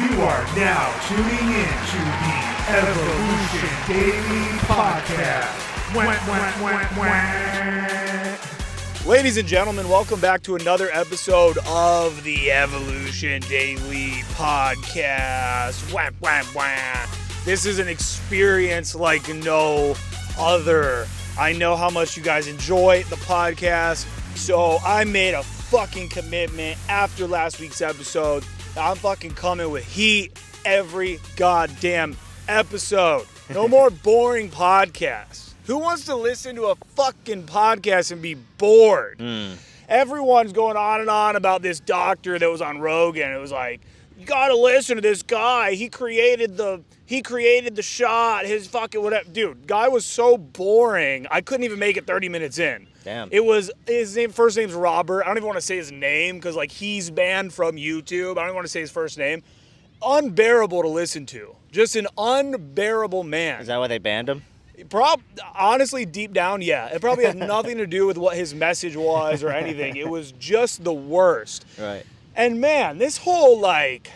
You are now tuning in to the Evolution Daily Podcast. Ladies and gentlemen, welcome back to another episode of the Evolution Daily Podcast. This is an experience like no other. I know how much you guys enjoy the podcast, so I made a fucking commitment after last week's episode. I'm fucking coming with heat every goddamn episode. No more boring podcasts. Who wants to listen to a fucking podcast and be bored? Everyone's going on and on about this doctor that was on Rogan. It was like, you gotta listen to this guy. He created the shot. His fucking whatever. Dude, guy was so boring. I couldn't even make it 30 minutes in. Damn. It was, first name's Robert. I don't even want to say his name because, like, he's banned from YouTube. I don't even want to say his first name. Unbearable to listen to. Just an unbearable man. Is that why they banned him? Honestly, deep down, yeah. It probably had nothing to do with what his message was or anything. It was just the worst. Right. And, man, this whole, like,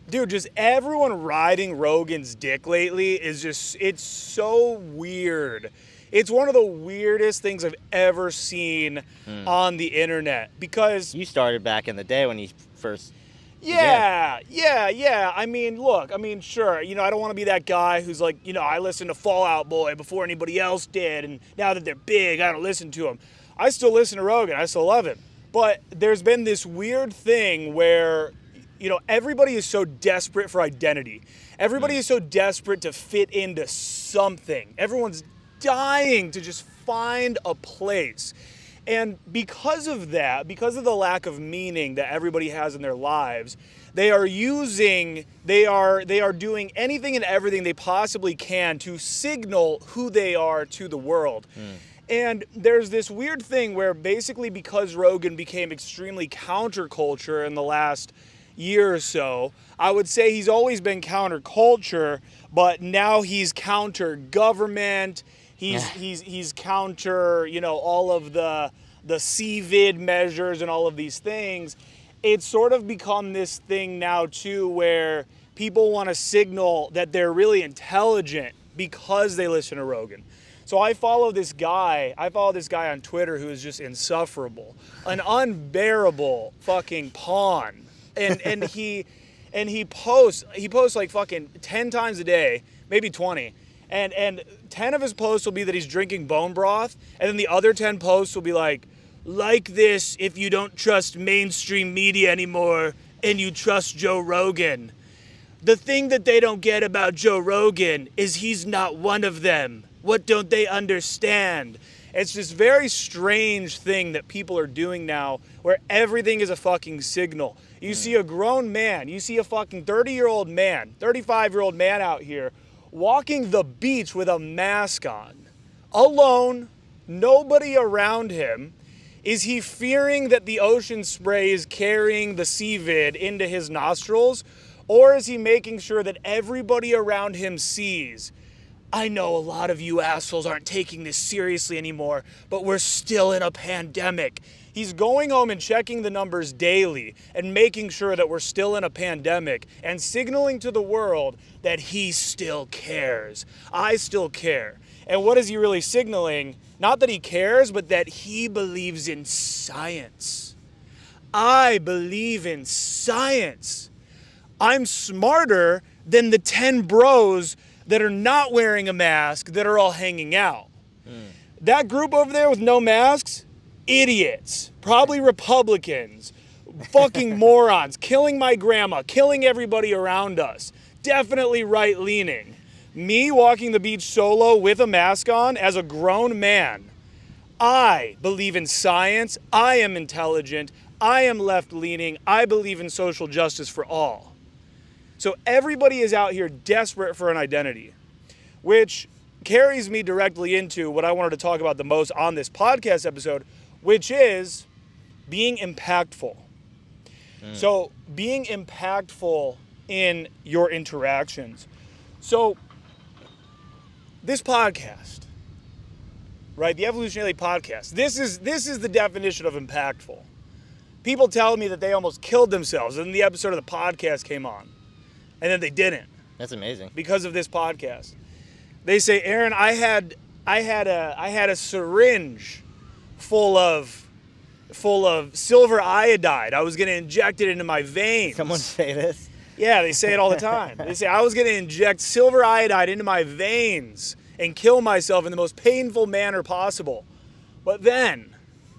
dude, just everyone riding Rogan's dick lately is just, it's so weird. It's one of the weirdest things I've ever seen on the internet because... You started back in the day when you first... Yeah. I mean, look, sure, I don't want to be that guy who's like, I listened to Fall Out Boy before anybody else did, and now that they're big, I don't listen to them. I still listen to Rogan. I still love him. But there's been this weird thing where, everybody is so desperate for identity. Everybody is so desperate to fit into something. Everyone's dying to just find a place. And because of that, because of the lack of meaning that everybody has in their lives, they are doing anything and everything they possibly can to signal who they are to the world. And there's this weird thing where basically because Rogan became extremely counterculture in the last year or so, I would say he's always been counterculture, but now he's counter-government. He's counter, all of the CVID measures and all of these things. It's sort of become this thing now too where people want to signal that they're really intelligent because they listen to Rogan. So I follow this guy on Twitter who is just insufferable, an unbearable fucking pawn. And he posts like fucking 10 times a day, maybe 20. And 10 of his posts will be that he's drinking bone broth, and then the other 10 posts will be like this if you don't trust mainstream media anymore and you trust Joe Rogan. The thing that they don't get about Joe Rogan is he's not one of them. What don't they understand? It's this very strange thing that people are doing now where everything is a fucking signal. You see a grown man, you see a fucking 30-year-old man, 35-year-old man out here walking the beach with a mask on, alone, nobody around him. Is he fearing that the ocean spray is carrying the CVID into his nostrils? Or is he making sure that everybody around him sees, I know a lot of you assholes aren't taking this seriously anymore, but we're still in a pandemic. He's going home and checking the numbers daily and making sure that we're still in a pandemic and signaling to the world that he still cares. I still care. And what is he really signaling? Not that he cares, but that he believes in science. I believe in science. I'm smarter than the 10 bros that are not wearing a mask that are all hanging out. That group over there with no masks, idiots, probably Republicans, fucking morons, killing my grandma, killing everybody around us, definitely right-leaning. Me walking the beach solo with a mask on as a grown man, I believe in science, I am intelligent, I am left-leaning, I believe in social justice for all. So everybody is out here desperate for an identity, which carries me directly into what I wanted to talk about the most on this podcast episode, which is being impactful. So being impactful in your interactions. So this podcast, right? The Evolution Daily Podcast. This is the definition of impactful. People tell me that they almost killed themselves, and the episode of the podcast came on. And then they didn't That's amazing. because of this podcast. They say, Aaron, I had a syringe full of silver iodide. I was going to inject it into my veins. Someone say this. Yeah, they say it all the time. They say, I was going to inject silver iodide into my veins and kill myself in the most painful manner possible. But then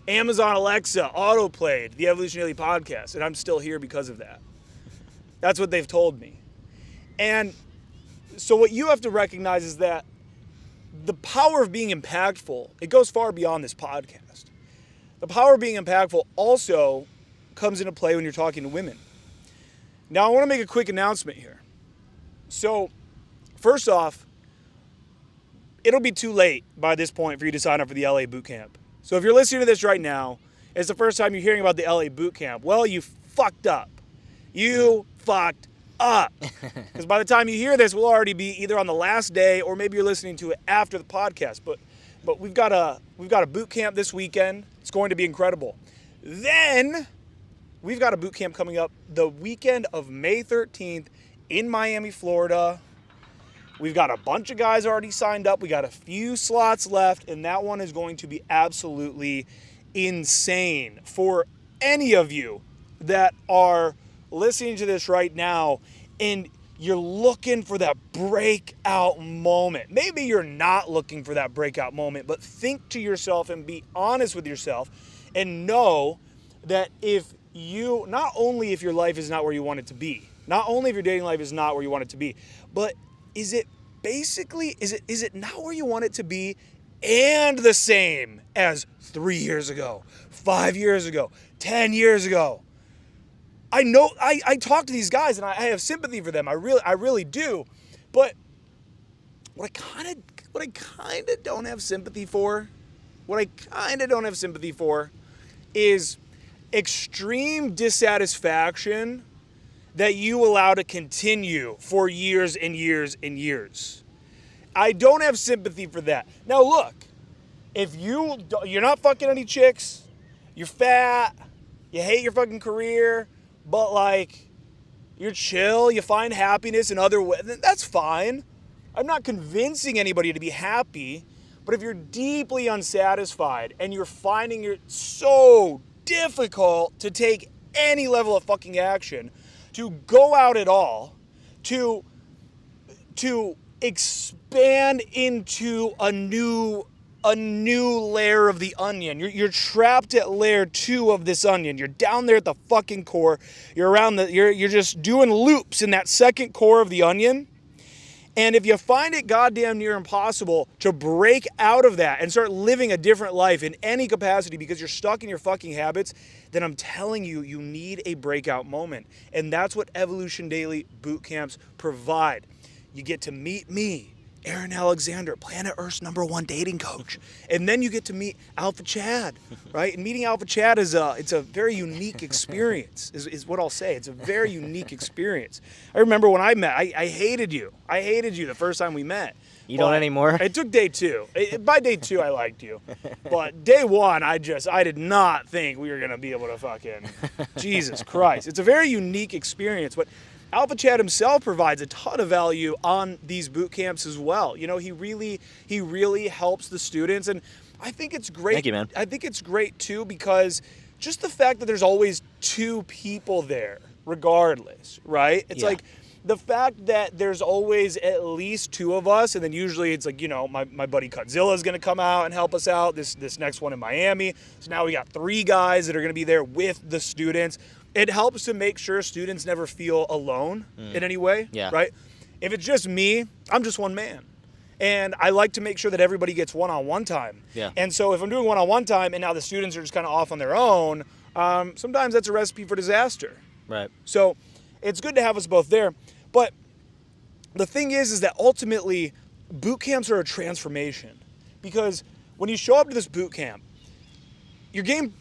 Amazon Alexa autoplayed the Evolution Daily podcast, and I'm still here because of that. That's what they've told me. And so what you have to recognize is that the power of being impactful, it goes far beyond this podcast. The power of being impactful also comes into play when you're talking to women. Now, I want to make a quick announcement here. So, first off, it'll be too late by this point for you to sign up for the LA Boot Camp. So if you're listening to this right now, it's the first time you're hearing about the LA Boot Camp. Well, you fucked up. You fucked up. Because by the time you hear this, we'll already be either on the last day or maybe you're listening to it after the podcast. But we've got a boot camp this weekend. It's going to be incredible. Then we've got a boot camp coming up the weekend of May 13th in Miami, Florida. We've got a bunch of guys already signed up. We got a few slots left, and that one is going to be absolutely insane. For any of you that are listening to this right now and you're looking for that breakout moment. Maybe you're not looking for that breakout moment, but think to yourself and be honest with yourself and know that not only if your life is not where you want it to be, not only if your dating life is not where you want it to be, but is it not where you want it to be and the same as 3 years ago, 5 years ago, 10 years ago? I know I talk to these guys and I have sympathy for them. I really do. But what I kind of don't have sympathy for, is extreme dissatisfaction that you allow to continue for years and years and years. I don't have sympathy for that. Now look, if you're not fucking any chicks, you're fat, you hate your fucking career, but like you're chill, you find happiness in other ways, that's fine. I'm not convincing anybody to be happy, but if you're deeply unsatisfied and you're finding it so difficult to take any level of fucking action, to go out at all, to expand into a new layer of the onion. You're trapped at layer 2 of this onion. You're down there at the fucking core. You're just doing loops in that second core of the onion. And if you find it goddamn near impossible to break out of that and start living a different life in any capacity because you're stuck in your fucking habits, then I'm telling you, you need a breakout moment. And that's what Evolution Daily boot camps provide. You get to meet me, Aaron Alexander, Planet Earth's #1 dating coach. And then you get to meet Alpha Chad, right? And meeting Alpha Chad it's a very unique experience, is what I'll say. It's a very unique experience. I remember when I met, I hated you. I hated you the first time we met. You don't anymore? It took day 2. By day 2, I liked you. But day 1, I did not think we were going to be able to fucking, Jesus Christ. It's a very unique experience. But Alpha Chad himself provides a ton of value on these boot camps as well. You know, he really helps the students, and I think it's great. Thank you, man. I think it's great too because just the fact that there's always 2 people there, regardless, right? It's like the fact that there's always at least 2 of us, and then usually it's like, you know, my buddy Cutzilla is going to come out and help us out. This next one in Miami. So now we got 3 guys that are going to be there with the students. It helps to make sure students never feel alone in any way, right? If it's just me, I'm just one man. And I like to make sure that everybody gets one-on-one time. Yeah. And so if I'm doing one-on-one time and now the students are just kind of off on their own, sometimes that's a recipe for disaster. Right. So it's good to have us both there. But the thing is that ultimately boot camps are a transformation. Because when you show up to this boot camp, your game,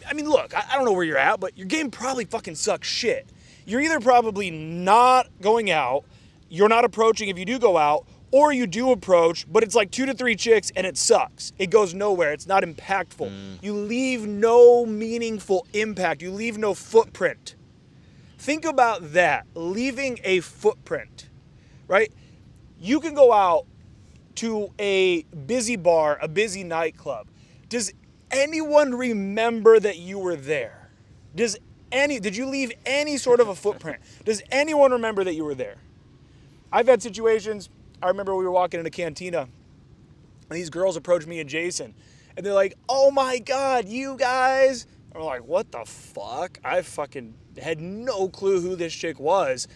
I mean, look, I don't know where you're at, but your game probably fucking sucks shit. You're either probably not going out, you're not approaching if you do go out, or you do approach, but it's like 2 to 3 chicks and it sucks. It goes nowhere. It's not impactful. You leave no meaningful impact. You leave no footprint. Think about that, leaving a footprint, right? You can go out to a busy bar, a busy nightclub. Does anyone remember that you were there? Did you leave any sort of a footprint? Does anyone remember that you were there? I've had situations, I remember we were walking in a cantina, and these girls approached me and Jason, and they're like, oh my God, you guys. And we're like, what the fuck? I fucking had no clue who this chick was.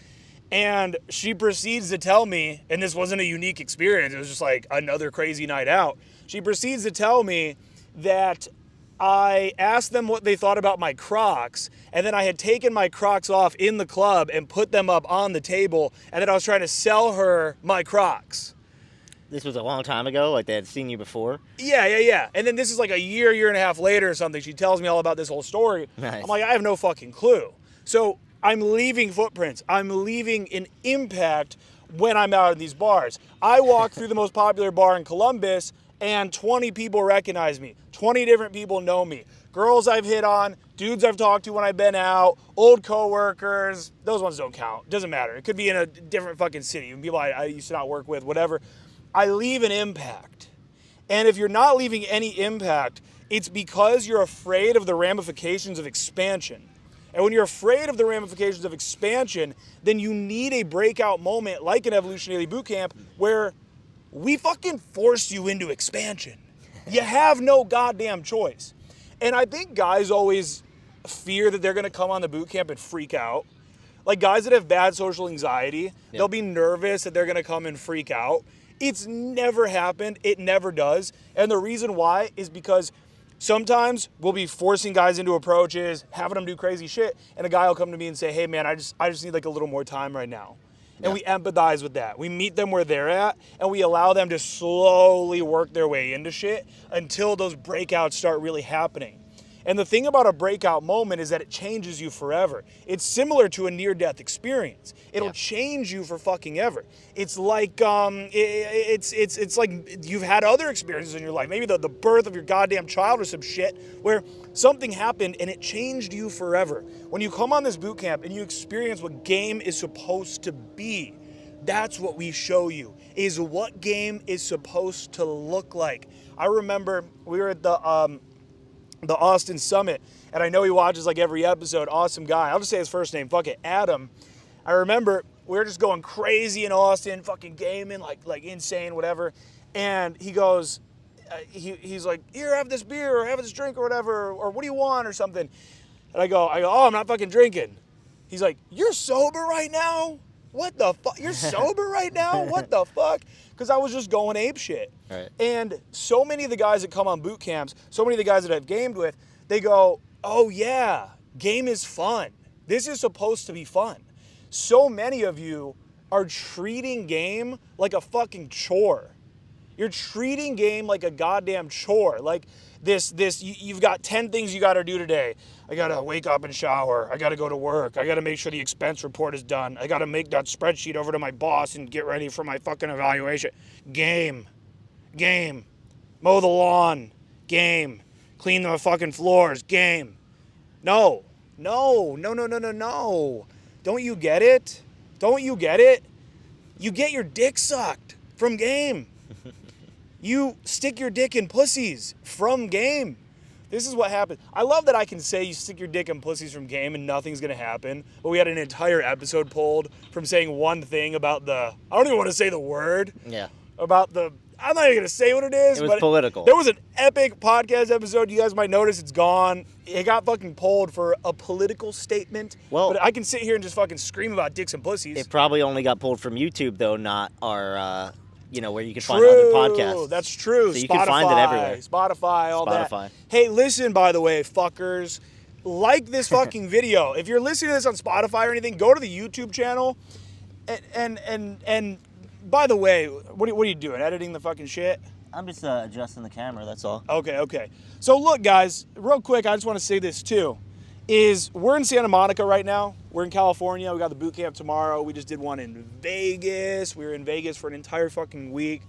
And she proceeds to tell me, and this wasn't a unique experience, it was just like another crazy night out. She proceeds to tell me that I asked them what they thought about my Crocs, and then I had taken my Crocs off in the club and put them up on the table, and then I was trying to sell her my Crocs. This was a long time ago, like they had seen you before. Yeah. And then this is like a year and a half later or something. She tells me all about this whole story. Nice. I'm like, I have no fucking clue. So I'm leaving footprints. I'm leaving an impact when I'm out in these bars. I walk through the most popular bar in Columbus, and 20 people recognize me. 20 different people know me. Girls I've hit on, dudes I've talked to when I've been out, old coworkers. Those ones don't count. Doesn't matter. It could be in a different fucking city. People I used to not work with, whatever. I leave an impact. And if you're not leaving any impact, it's because you're afraid of the ramifications of expansion. And when you're afraid of the ramifications of expansion, then you need a breakout moment like an Evolution Daily Bootcamp where we fucking force you into expansion. You have no goddamn choice. And I think guys always fear that they're going to come on the bootcamp and freak out. Like guys that have bad social anxiety, they'll be nervous that they're going to come and freak out. It's never happened. It never does. And the reason why is because sometimes we'll be forcing guys into approaches, having them do crazy shit, and a guy will come to me and say, hey man, I just need like a little more time right now. And we empathize with that. We meet them where they're at, and we allow them to slowly work their way into shit until those breakouts start really happening. And the thing about a breakout moment is that it changes you forever. It's similar to a near-death experience. It'll change you for fucking ever. It's like it's like you've had other experiences in your life. Maybe the birth of your goddamn child or some shit where something happened and it changed you forever. When you come on this boot camp and you experience what game is supposed to be, that's what we show you, is what game is supposed to look like. I remember we were at the Austin Summit, and I know he watches like every episode. Awesome guy. I'll just say his first name. Fuck it, Adam. I remember we were just going crazy in Austin, fucking gaming, like insane, whatever. And he goes, he's like, here, have this beer or have this drink or whatever, or what do you want or something. And I go, oh, I'm not fucking drinking. He's like, you're sober right now? What the fuck? You're sober right now? What the fuck? Because I was just going ape shit. Right. And so many of the guys that come on boot camps, so many of the guys that I've gamed with, they go, oh yeah, game is fun. This is supposed to be fun. So many of you are treating game like a fucking chore. You're treating game like a goddamn chore. Like you've got 10 things you gotta do today. I gotta wake up and shower. I gotta go to work. I gotta make sure the expense report is done. I gotta make that spreadsheet over to my boss and get ready for my fucking evaluation. Game. Mow the lawn. Game. Clean the fucking floors. Game. No. Don't you get it? You get your dick sucked from game. You stick your dick in pussies from game. This is what happens. I love that I can say you stick your dick in pussies from game and nothing's going to happen. But we had an entire episode pulled from saying one thing about I don't even want to say the word. Yeah. I'm not even going to say what it is. It was but political. There was an epic podcast episode. You guys might notice it's gone. It got fucking pulled for a political statement. Well, but I can sit here and just fucking scream about dicks and pussies. It probably only got pulled from YouTube, though, not our, where you can find other podcasts. That's true. So you Spotify, can find it everywhere. Spotify, all that. Spotify. Hey, listen, by the way, fuckers. Like this fucking video. If you're listening to this on Spotify or anything, go to the YouTube channel. And by the way, what are you doing? Editing the fucking shit? I'm just adjusting the camera, that's all. Okay. So look, guys, real quick, I just want to say this too. We're in Santa Monica right now. We're in California. We got the boot camp tomorrow. We just did one in Vegas. We were in Vegas for an entire fucking week.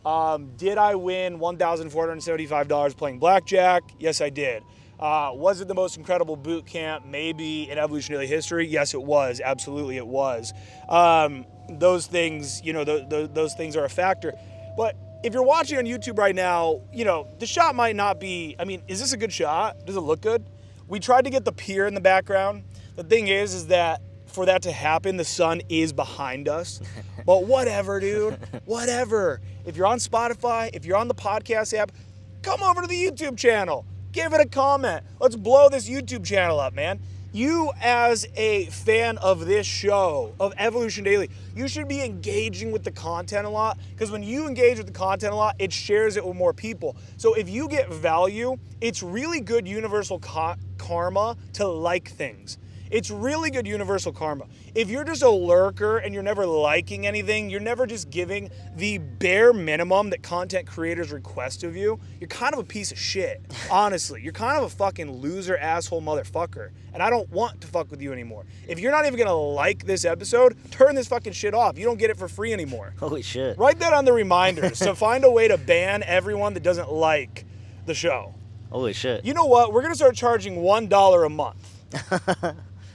Did I win $1,475 playing blackjack? Yes, I did. Was it the most incredible boot camp maybe in Evolution Daily history? Yes, it was. Absolutely, it was. Those things, those things are a factor. But if you're watching on YouTube right now, the shot might not be, is this a good shot? Does it look good? We tried to get the pier in the background. The thing is that for that to happen, the sun is behind us. But whatever, dude. Whatever. If you're on Spotify, if you're on the podcast app, come over to the YouTube channel. Give it a comment. Let's blow this YouTube channel up, man. You, as a fan of this show, of Evolution Daily, you should be engaging with the content a lot, because when you engage with the content a lot, it shares it with more people. So if you get value, it's really good universal karma to like things. It's really good universal karma. If you're just a lurker and you're never liking anything, you're never just giving the bare minimum that content creators request of you, you're kind of a piece of shit, honestly. You're kind of a fucking loser, asshole motherfucker. And I don't want to fuck with you anymore. If you're not even gonna like this episode, turn this fucking shit off. You don't get it for free anymore. Holy shit. Write that on the reminders to find a way to ban everyone that doesn't like the show. Holy shit. You know what? We're gonna start charging $1 a month.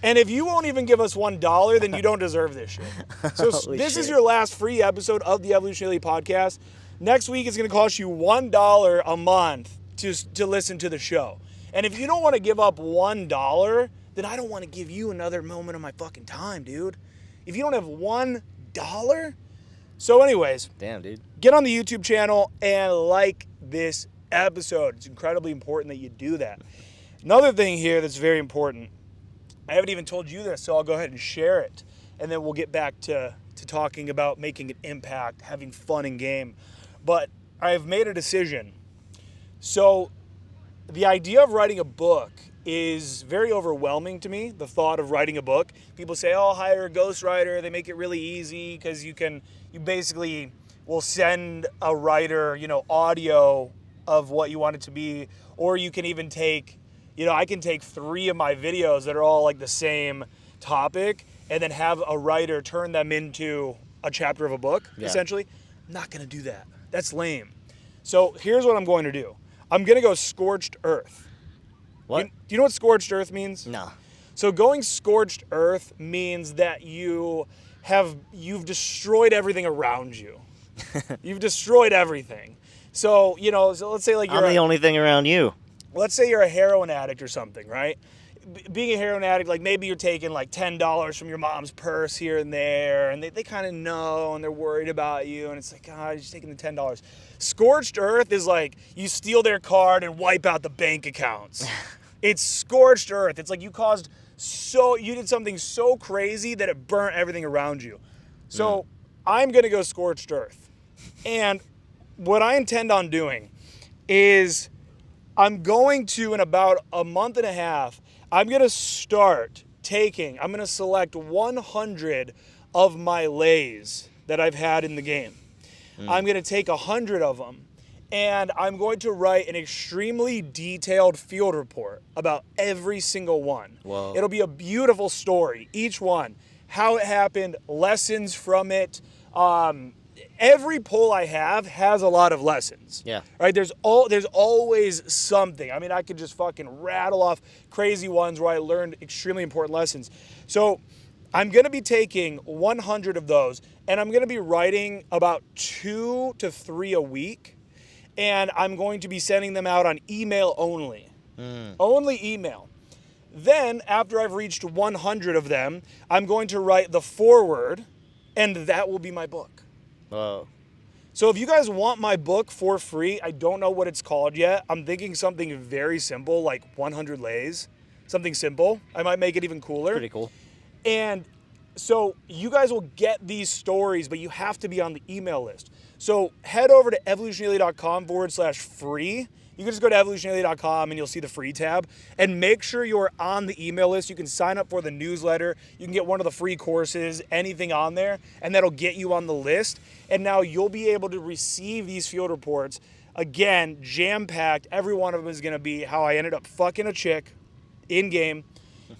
And if you won't even give us $1, then you don't deserve this shit. So this is your last free episode of the Evolution Daily podcast. Next week is going to cost you $1 a month to listen to the show. And if you don't want to give up $1, then I don't want to give you another moment of my fucking time, dude. If you don't have $1. So anyways. Damn, dude. Get on the YouTube channel and like this episode. It's incredibly important that you do that. Another thing here that's very important. I haven't even told you this, so I'll go ahead and share it. And then we'll get back to talking about making an impact, having fun in game. But I've made a decision. So the idea of writing a book is very overwhelming to me, the thought of writing a book. People say, oh, hire a ghostwriter. They make it really easy because you basically will send a writer, audio of what you want it to be. Or you can even take... I can take 3 of my videos that are all like the same topic and then have a writer turn them into a chapter of a book, essentially. I'm not going to do that. That's lame. So here's what I'm going to do. I'm going to go scorched earth. What? Do you know what scorched earth means? No. So going scorched earth means that you've destroyed everything around you. You've destroyed everything. So, so let's say like I'm the only thing around you. Let's say you're a heroin addict or something, right? Being a heroin addict, like maybe you're taking like $10 from your mom's purse here and there, and they kind of know, and they're worried about you, and it's like, God, you're just taking the $10. Scorched earth is like you steal their card and wipe out the bank accounts. It's scorched earth. It's like you did something so crazy that it burnt everything around you. So I'm going to go scorched earth. And what I intend on doing is... I'm going to, in about a month and a half, I'm going to select 100 of my lays that I've had in the game. I'm going to take 100 of them, and I'm going to write an extremely detailed field report about every single one. Whoa. It'll be a beautiful story, each one, how it happened, lessons from it. Every poll I have has a lot of lessons. Yeah. Right? There's always something. I could just fucking rattle off crazy ones where I learned extremely important lessons. So I'm going to be taking 100 of those, and I'm going to be writing about 2 to 3 a week, and I'm going to be sending them out on email only. Only email. Then, after I've reached 100 of them, I'm going to write the foreword, and that will be my book. Whoa. So if you guys want my book for free, I don't know what it's called yet. I'm thinking something very simple, like 100 lays. Something simple. I might make it even cooler. Pretty cool. And so you guys will get these stories, but you have to be on the email list. So head over to evolutiondaily.com/free. You can just go to evolutiondaily.com and you'll see the free tab. And make sure you're on the email list. You can sign up for the newsletter. You can get one of the free courses, anything on there, and that'll get you on the list. And now you'll be able to receive these field reports. Again, jam-packed. Every one of them is going to be how I ended up fucking a chick in-game.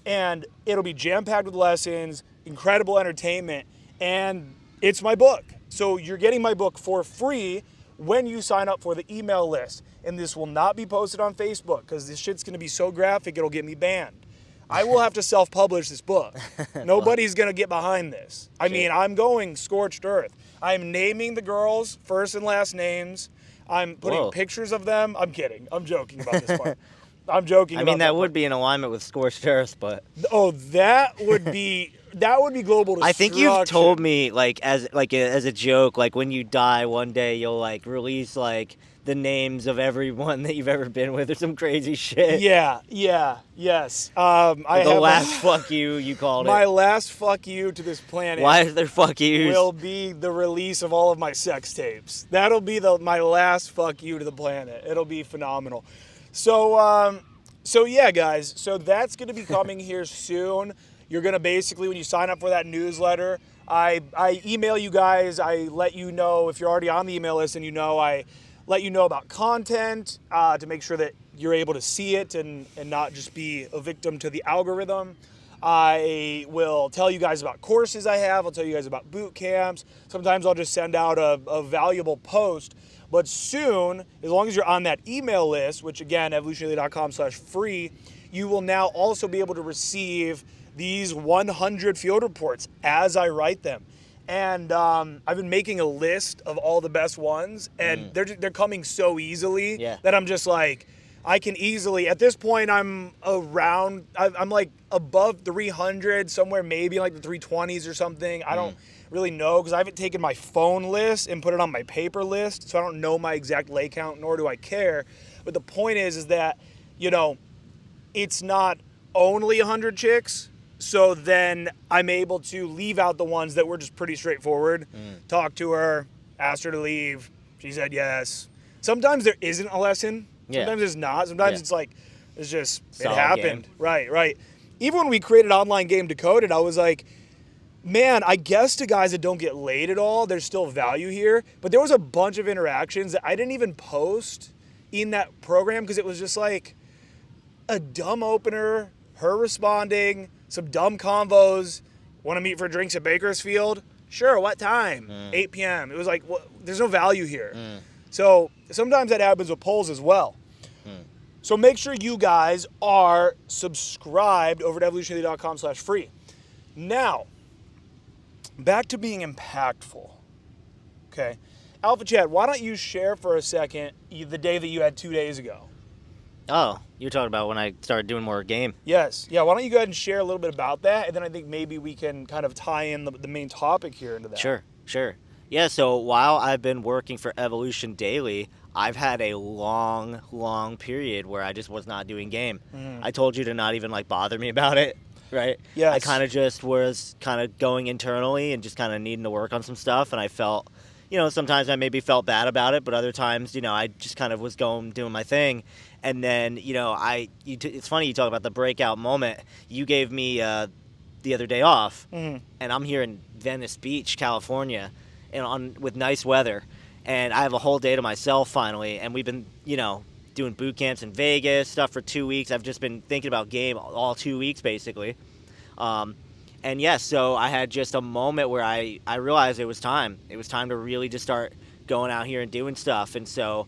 And it'll be jam-packed with lessons, incredible entertainment, and it's my book. So you're getting my book for free when you sign up for the email list. And this will not be posted on Facebook because this shit's going to be so graphic it'll get me banned. I will have to self-publish this book. Nobody's going to get behind this. I mean, I'm going scorched earth. I'm naming the girls first and last names. I'm putting pictures of them. I'm kidding. I'm joking about this part. I'm joking. I mean, that would be in alignment with scorched earth, but that would be global destruction. I think you've told me as a joke, like when you die one day, you'll like release like the names of everyone that you've ever been with or some crazy shit. Yes. Last fuck you called it. My last fuck you to this planet. Why is there fuck yous? Will be the release of all of my sex tapes. That'll be my last fuck you to the planet. It'll be phenomenal. So yeah, guys. So that's going to be coming here soon. You're going to basically, when you sign up for that newsletter, I email you guys. I let you know if you're already on the email list, and I let you know about content to make sure that you're able to see it and not just be a victim to the algorithm. I will tell you guys about courses I have. I'll tell you guys about boot camps. Sometimes I'll just send out a valuable post. But soon, as long as you're on that email list, which again, evolutiondaily.com/free, you will now also be able to receive these 100 field reports as I write them. And I've been making a list of all the best ones, and they're coming so easily that I'm just like, I can easily, at this point, I'm like above 300, somewhere maybe like the 320s or something. I don't really know because I haven't taken my phone list and put it on my paper list, so I don't know my exact lay count, nor do I care. But the point is that, it's not only 100 chicks. So then I'm able to leave out the ones that were just pretty straightforward. Talk to her, asked her to leave. She said yes. Sometimes there isn't a lesson. Sometimes there's not. Sometimes it's like, it's just, it happened. Game. Right. Even when we created Online Game Decoded, I was like, man, I guess to guys that don't get laid at all, there's still value here. But there was a bunch of interactions that I didn't even post in that program because it was just like a dumb opener, her responding, some dumb convos. Want to meet for drinks at Bakersfield? Sure, what time? 8 p.m. It was like, there's no value here. So sometimes that happens with polls as well. So make sure you guys are subscribed over at evolutiondaily.com/free. Now, back to being impactful. Okay. Alpha Chad, why don't you share for a second the day that you had 2 days ago? Oh, you're talking about when I started doing more game. Yes. Yeah, why don't you go ahead and share a little bit about that, and then I think maybe we can kind of tie in the main topic here into that. Sure. Yeah, so while I've been working for Evolution Daily, I've had a long period where I just was not doing game. I told you to not even bother me about it, right? Yes. I kind of just was kind of going internally and just kind of needing to work on some stuff, and I felt, sometimes I maybe felt bad about it, but other times, I just kind of was doing my thing. And then, it's funny you talk about the breakout moment. You gave me the other day off, and I'm here in Venice Beach, California, and with nice weather, and I have a whole day to myself finally. And we've been, doing boot camps in Vegas, stuff for 2 weeks. I've just been thinking about game all 2 weeks basically. And yes, so I had just a moment where I realized it was time. It was time to really just start going out here and doing stuff. And so,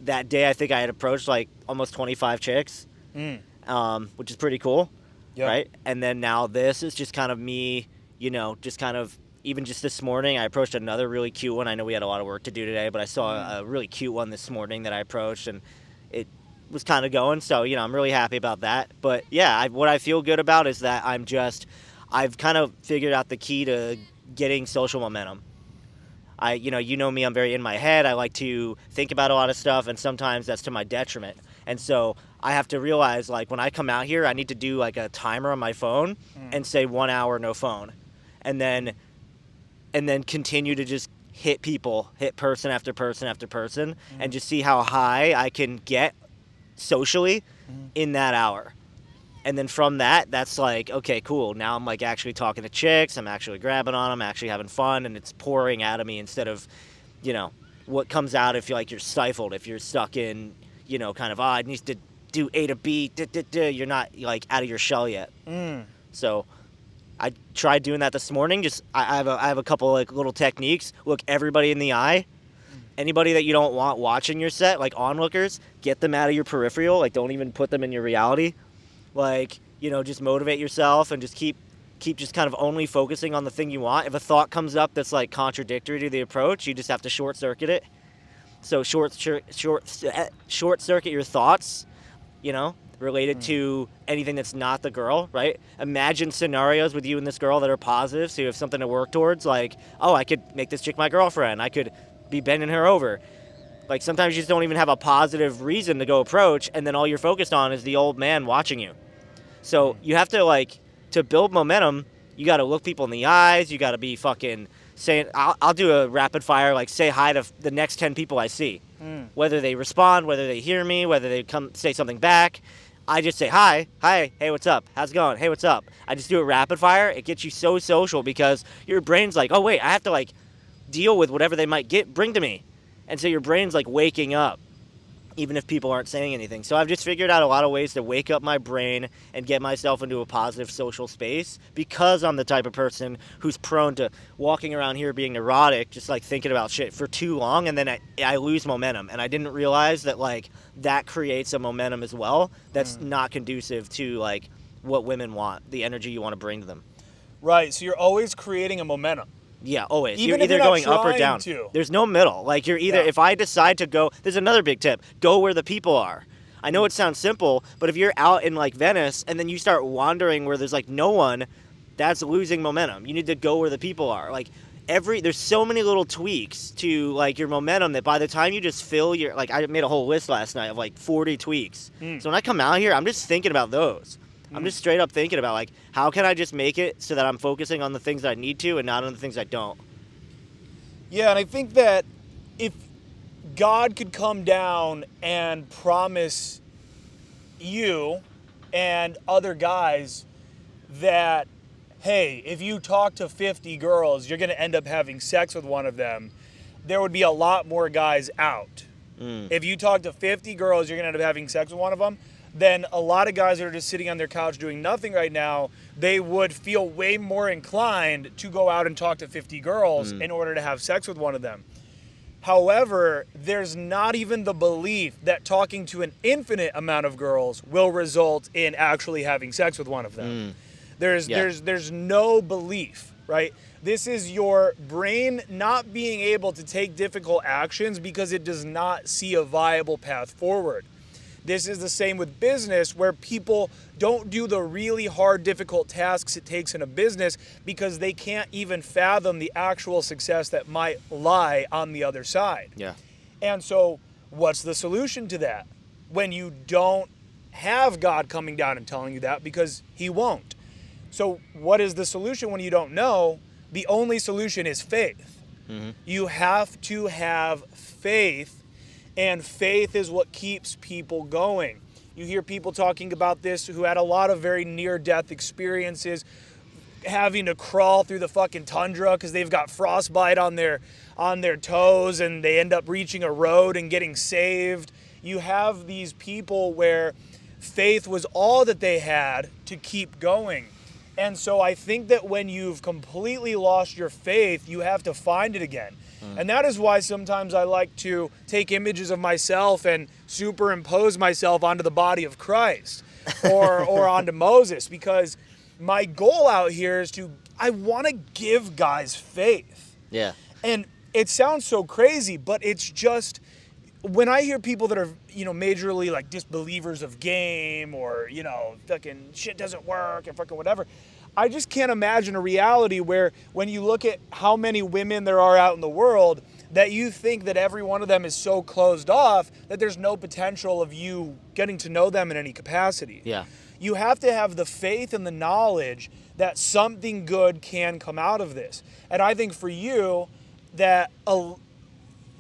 that day I think I had approached almost 25 chicks, which is pretty cool, right? And then now this is just kind of me, just kind of, even just this morning I approached another really cute one. I know we had a lot of work to do today, but I saw a really cute one this morning that I approached, and it was kind of going. So, I'm really happy about that. But yeah, what I feel good about is that I've kind of figured out the key to getting social momentum. You know me, I'm very in my head. I like to think about a lot of stuff, and sometimes that's to my detriment. And so I have to realize, when I come out here, I need to do a timer on my phone and say 1 hour no phone, and then continue to just hit person after person after person, and just see how high I can get socially in that hour. And then from that's okay, cool. Now I'm actually talking to chicks. I'm actually grabbing on them, actually having fun, and it's pouring out of me instead of, what comes out if you're stifled, if you're stuck in, kind of, I need to do A to B, you're not out of your shell yet. So I tried doing that this morning. Just I have a couple little techniques. Look everybody in the eye anybody that you don't want watching your set, like onlookers, get them out of your peripheral. Like, don't even put them in your reality. Like, just motivate yourself and just keep just kind of only focusing on the thing you want. If a thought comes up that's like contradictory to the approach, you just have to short circuit it. So short circuit your thoughts, related to anything that's not the girl, right? Imagine scenarios with you and this girl that are positive, so you have something to work towards, like, oh, I could make this chick my girlfriend. I could be bending her over. Like, sometimes you just don't even have a positive reason to go approach, and then all you're focused on is the old man watching you. So you have to, to build momentum, you got to look people in the eyes, you got to be fucking saying, I'll do a rapid fire, say hi to the next 10 people I see. Whether they respond, whether they hear me, whether they come say something back, I just say hi, hey, what's up? How's it going? Hey, what's up? I just do a rapid fire. It gets you so social because your brain's like, oh, wait, I have to, deal with whatever they might bring to me. And so your brain's, waking up, even if people aren't saying anything. So I've just figured out a lot of ways to wake up my brain and get myself into a positive social space because I'm the type of person who's prone to walking around here being neurotic, just, thinking about shit for too long, and then I lose momentum. And I didn't realize that, that creates a momentum as well that's not conducive to, what women want, the energy you want to bring to them. Right, so you're always creating a momentum. Yeah, always. Even you're if either you're not going up or trying down. to. There's no middle. You're either, if I decide to go, there's another big tip, go where the people are. I know it sounds simple, but if you're out in Venice and then you start wandering where there's no one, that's losing momentum. You need to go where the people are. There's so many little tweaks to your momentum that by the time you just fill your, I made a whole list last night of 40 tweaks. So when I come out here, I'm just thinking about those. I'm just straight up thinking about how can I just make it so that I'm focusing on the things that I need to and not on the things I don't. Yeah, and I think that if God could come down and promise you and other guys that, hey, if you talk to 50 girls, you're going to end up having sex with one of them, there would be a lot more guys out. If you talk to 50 girls, you're going to end up having sex with one of them, then a lot of guys that are just sitting on their couch doing nothing right now, they would feel way more inclined to go out and talk to 50 girls in order to have sex with one of them. However, there's not even the belief that talking to an infinite amount of girls will result in actually having sex with one of them. There's no belief, right? This is your brain not being able to take difficult actions because it does not see a viable path forward. This is the same with business, where people don't do the really hard, difficult tasks it takes in a business because they can't even fathom the actual success that might lie on the other side. Yeah. And so what's the solution to that? When you don't have God coming down and telling you that, because he won't. So what is the solution when you don't know? The only solution is faith. You have to have faith. And faith is what keeps people going. You hear people talking about this who had a lot of very near-death experiences, having to crawl through the fucking tundra because they've got frostbite on their toes and they end up reaching a road and getting saved. You have these people where faith was all that they had to keep going. And so I think that when you've completely lost your faith, you have to find it again. And that is why sometimes I like to take images of myself and superimpose myself onto the body of Christ or onto Moses, because my goal out here is I want to give guys faith. Yeah. And it sounds so crazy, but it's just, when I hear people that are, majorly disbelievers of game or, fucking shit doesn't work and fucking whatever, I just can't imagine a reality where when you look at how many women there are out in the world, that you think that every one of them is so closed off that there's no potential of you getting to know them in any capacity. Yeah. You have to have the faith and the knowledge that something good can come out of this. And I think for you that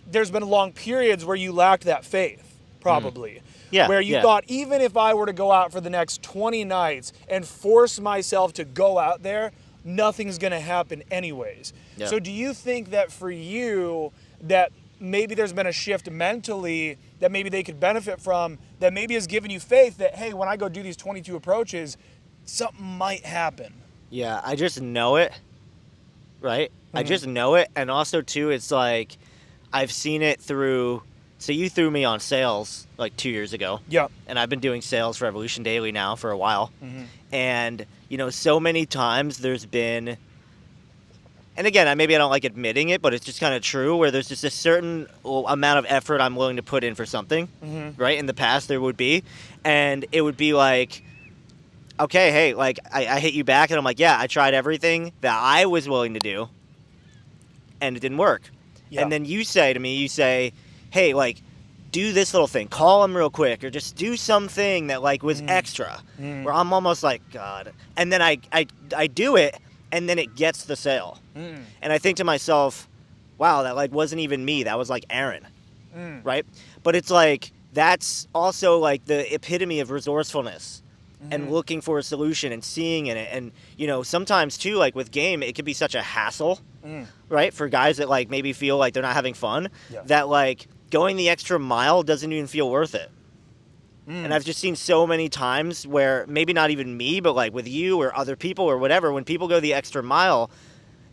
there's been long periods where you lacked that faith, probably. Yeah, where you thought, even if I were to go out for the next 20 nights and force myself to go out there, nothing's going to happen anyways. Yeah. So do you think that for you, that maybe there's been a shift mentally that maybe they could benefit from, that maybe has given you faith that, hey, when I go do these 22 approaches, something might happen? Yeah, I just know it, right? I just know it. And also, too, it's I've seen it through. So you threw me on sales like 2 years ago. Yeah. And I've been doing sales for Evolution Daily now for a while. Mm-hmm. And, so many times there's been, and again, maybe I don't like admitting it, but it's just kind of true, where there's just a certain amount of effort I'm willing to put in for something, right? In the past, there would be. And it would be like, okay, hey, like, I hit you back, and I'm like, yeah, I tried everything that I was willing to do, and it didn't work. Yeah. And then you say, hey, like, do this little thing, call him real quick, or just do something that, like, was extra, where I'm almost like, God. And then I do it, and then it gets the sale. And I think to myself, wow, that, like, wasn't even me. That was, like, Aaron, right? But it's like, that's also, like, the epitome of resourcefulness and looking for a solution and seeing in it. And, sometimes, too, like, with game, it could be such a hassle, right, for guys that, like, maybe feel like they're not having fun, that, like, going the extra mile doesn't even feel worth it. And I've just seen so many times where maybe not even me, but like with you or other people or whatever, when people go the extra mile,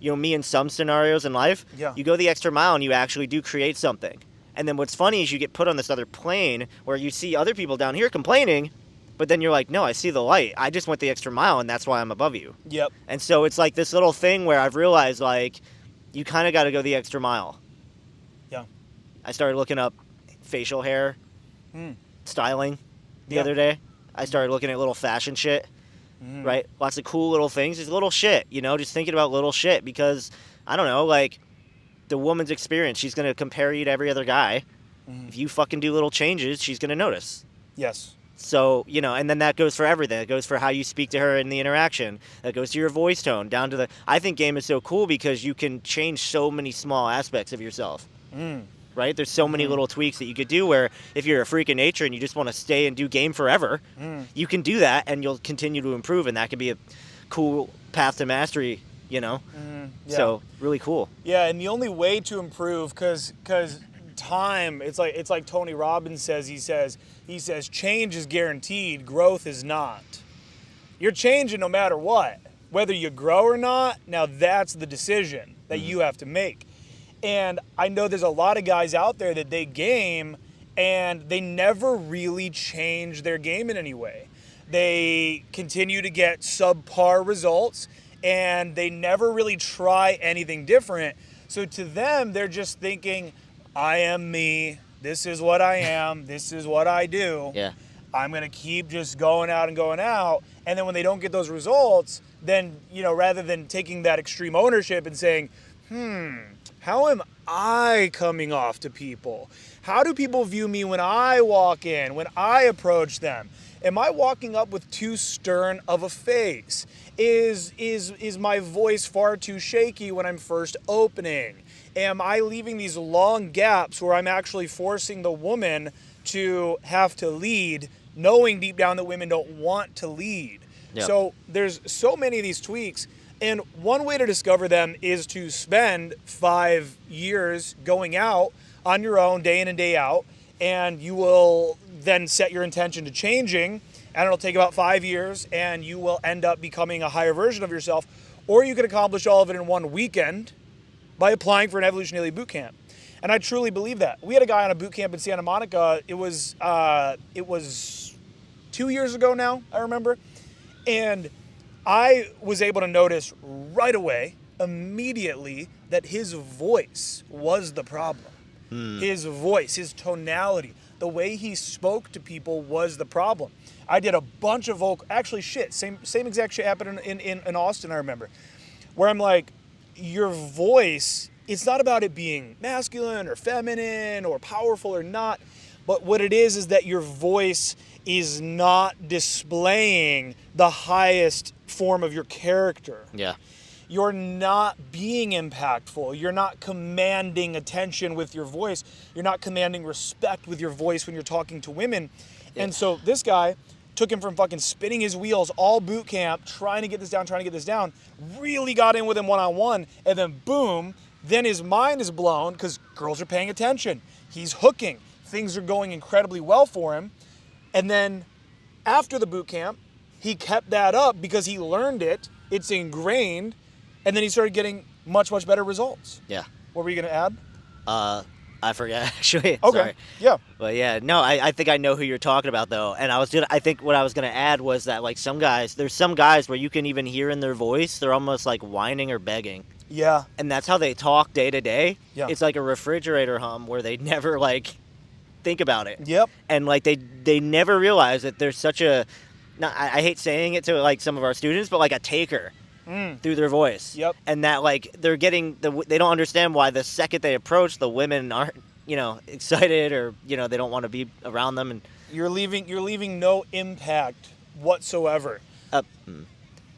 me in some scenarios in life, you go the extra mile and you actually do create something. And then what's funny is you get put on this other plane where you see other people down here complaining, but then you're like, no, I see the light. I just went the extra mile and that's why I'm above you. Yep. And so it's like this little thing where I've realized, like, you kind of got to go the extra mile. Yeah. I started looking up facial hair styling the other day. I started looking at little fashion shit, right? Lots of cool little things. Just little shit, just thinking about little shit because, I don't know, like, the woman's experience, she's going to compare you to every other guy. If you fucking do little changes, she's going to notice. Yes. So, and then that goes for everything. It goes for how you speak to her in the interaction. That goes to your voice tone, down to the... I think game is so cool because you can change so many small aspects of yourself. Right? There's so many little tweaks that you could do where if you're a freak of nature and you just want to stay and do game forever, you can do that and you'll continue to improve, and that could be a cool path to mastery, Yeah. So, really cool. Yeah, and the only way to improve, because time, it's like Tony Robbins says, he says, change is guaranteed, growth is not. You're changing no matter what. Whether you grow or not, now that's the decision that you have to make. And I know there's a lot of guys out there that they game and they never really change their game in any way. They continue to get subpar results and they never really try anything different. So to them, they're just thinking, I am me. This is what I am. This is what I do. Yeah. I'm going to keep just going out and going out. And then when they don't get those results, then, rather than taking that extreme ownership and saying, how am I coming off to people? How do people view me when I walk in, when I approach them? Am I walking up with too stern of a face? Is my voice far too shaky when I'm first opening? Am I leaving these long gaps where I'm actually forcing the woman to have to lead, knowing deep down that women don't want to lead? Yep. So there's so many of these tweaks. And one way to discover them is to spend 5 years going out on your own day in and day out, and you will then set your intention to changing, and it'll take about 5 years, and you will end up becoming a higher version of yourself, or you can accomplish all of it in one weekend by applying for an Evolution Daily boot camp. And I truly believe that. We had a guy on a boot camp in Santa Monica. It was 2 years ago now, I remember, and I was able to notice right away, immediately, that his voice was the problem. His voice, his tonality, the way he spoke to people was the problem. I did a bunch of same exact shit happened in Austin, I remember, where I'm like, your voice, it's not about it being masculine or feminine or powerful or not, but what it is that your voice is not displaying the highest form of your character. Yeah. You're not being impactful. You're not commanding attention with your voice. You're not commanding respect with your voice when you're talking to women. Yeah. And so this guy took him from fucking spinning his wheels all boot camp, trying to get this down, really got in with him one-on-one, and then boom, then his mind is blown because girls are paying attention. He's hooking. Things are going incredibly well for him. And then after the boot camp, he kept that up because he learned it. It's ingrained. And then he started getting much, much better results. Yeah. What were you going to add? I forget actually. Okay. Sorry. Yeah. But yeah, no, I think I know who you're talking about though. And I think what I was gonna add was that like there's some guys where you can even hear in their voice, they're almost like whining or begging. Yeah. And that's how they talk day to day. Yeah. It's like a refrigerator hum where they never like think about it. Yep. And like they never realize that there's such a, I hate saying it to like some of our students, but like a taker through their voice. Yep. And that like they're getting they don't understand why the second they approach, the women aren't excited or they don't want to be around them. And You're leaving no impact whatsoever.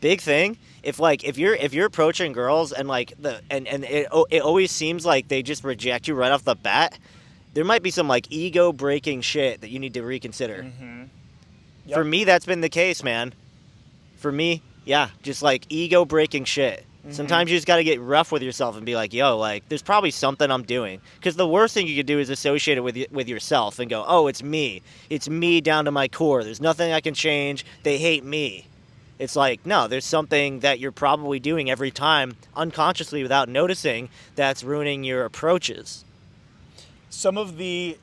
big thing if you're approaching girls and like it always seems like they just reject you right off the bat, there might be some like ego breaking shit that you need to reconsider. Yep. For me, that's been the case, man. For me, yeah, just like ego breaking shit. Sometimes you just got to get rough with yourself and be like, yo, like there's probably something I'm doing. Because the worst thing you could do is associate it with yourself and go, oh, it's me down to my core, there's nothing I can change, they hate me. It's like, no, there's something that you're probably doing every time unconsciously without noticing that's ruining your approaches. Some of the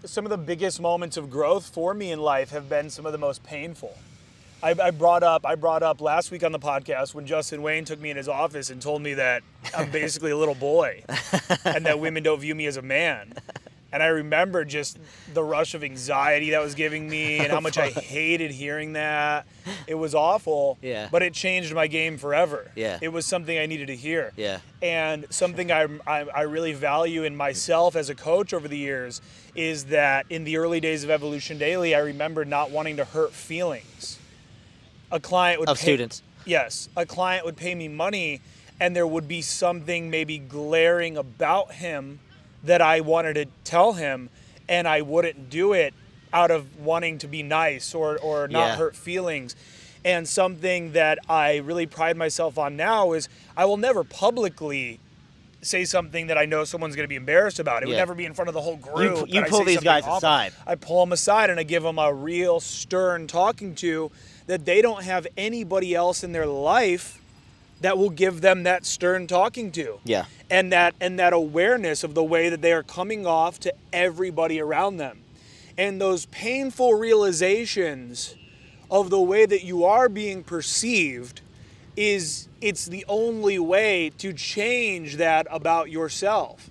biggest moments of growth for me in life have been some of the most painful. I brought up last week on the podcast when Justin Wayne took me in his office and told me that I'm basically a little boy and that women don't view me as a man. And I remember just the rush of anxiety that was giving me and how much I hated hearing that. It was awful, Yeah. but it changed my game forever. Yeah. It was something I needed to hear. Yeah. And something I really value in myself as a coach over the years is that in the early days of Evolution Daily, I remember not wanting to hurt feelings. A client would Students. Yes, a client would pay me money and there would be something maybe glaring about him that I wanted to tell him, and I wouldn't do it out of wanting to be nice or not hurt feelings. And something that I really pride myself on now is I will never publicly say something that I know someone's going to be embarrassed about. It would never be in front of the whole group. You that I pull say these something guys awful. aside. I pull them aside and I give them a real stern talking to that they don't have anybody else in their life that will give them that stern talking to. Yeah. And that awareness of the way that they are coming off to everybody around them. And those painful realizations of the way that you are being perceived it's the only way to change that about yourself.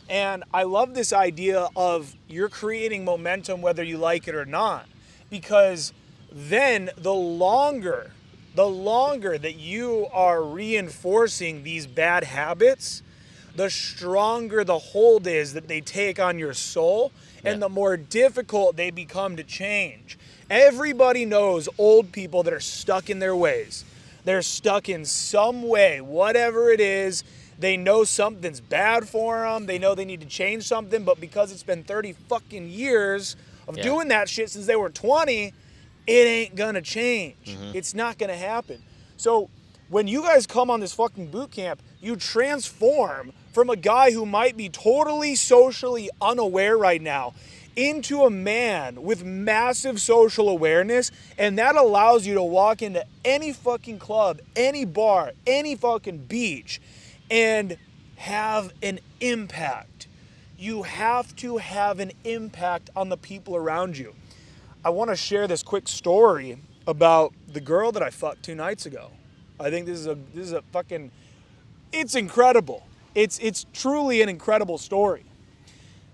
And I love this idea of you're creating momentum whether you like it or not, because then the longer that you are reinforcing these bad habits, the stronger the hold is that they take on your soul, and the more difficult they become to change. Everybody knows old people that are stuck in their ways. They're stuck in some way, whatever it is. They know something's bad for them. They know they need to change something, but because it's been 30 fucking years of doing that shit since they were 20, it ain't gonna change. It's not gonna happen. So when you guys come on this fucking boot camp, you transform from a guy who might be totally socially unaware right now into a man with massive social awareness, and that allows you to walk into any fucking club, any bar, any fucking beach, and have an impact. You have to have an impact on the people around you. I want to share this quick story about the girl that I fucked 2 nights ago. I think this is a fucking, it's incredible. It's truly an incredible story.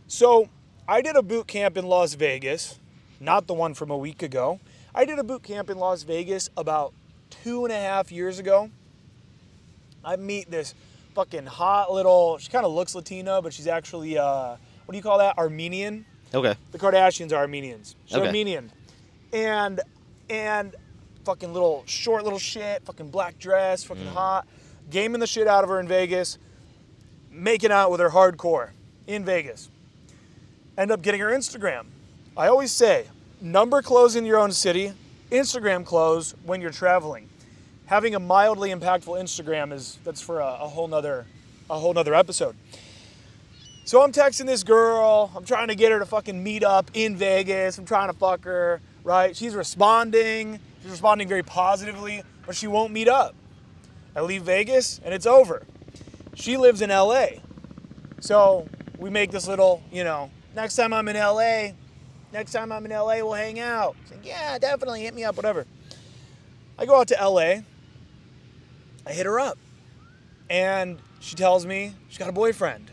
So I did a boot camp in Las Vegas, not the one from a week ago. I did a boot camp in Las Vegas about 2.5 years ago. I meet this fucking hot little, she kind of looks Latina, but she's actually, what do you call that? Armenian? Okay. The Kardashians are Armenians. She's Okay. Armenian. And fucking little short little shit, fucking black dress, fucking hot. Gaming the shit out of her in Vegas. Making out with her hardcore in Vegas. End up getting her Instagram. I always say, number close in your own city, Instagram close when you're traveling. Having a mildly impactful Instagram that's for a whole nother episode. So I'm texting this girl. I'm trying to get her to fucking meet up in Vegas. I'm trying to fuck her, right? She's responding. She's responding very positively, but she won't meet up. I leave Vegas and it's over. She lives in LA. So we make this little, next time I'm in LA, we'll hang out. She's like, yeah, definitely, hit me up, whatever. I go out to LA. I hit her up. And she tells me she's got a boyfriend.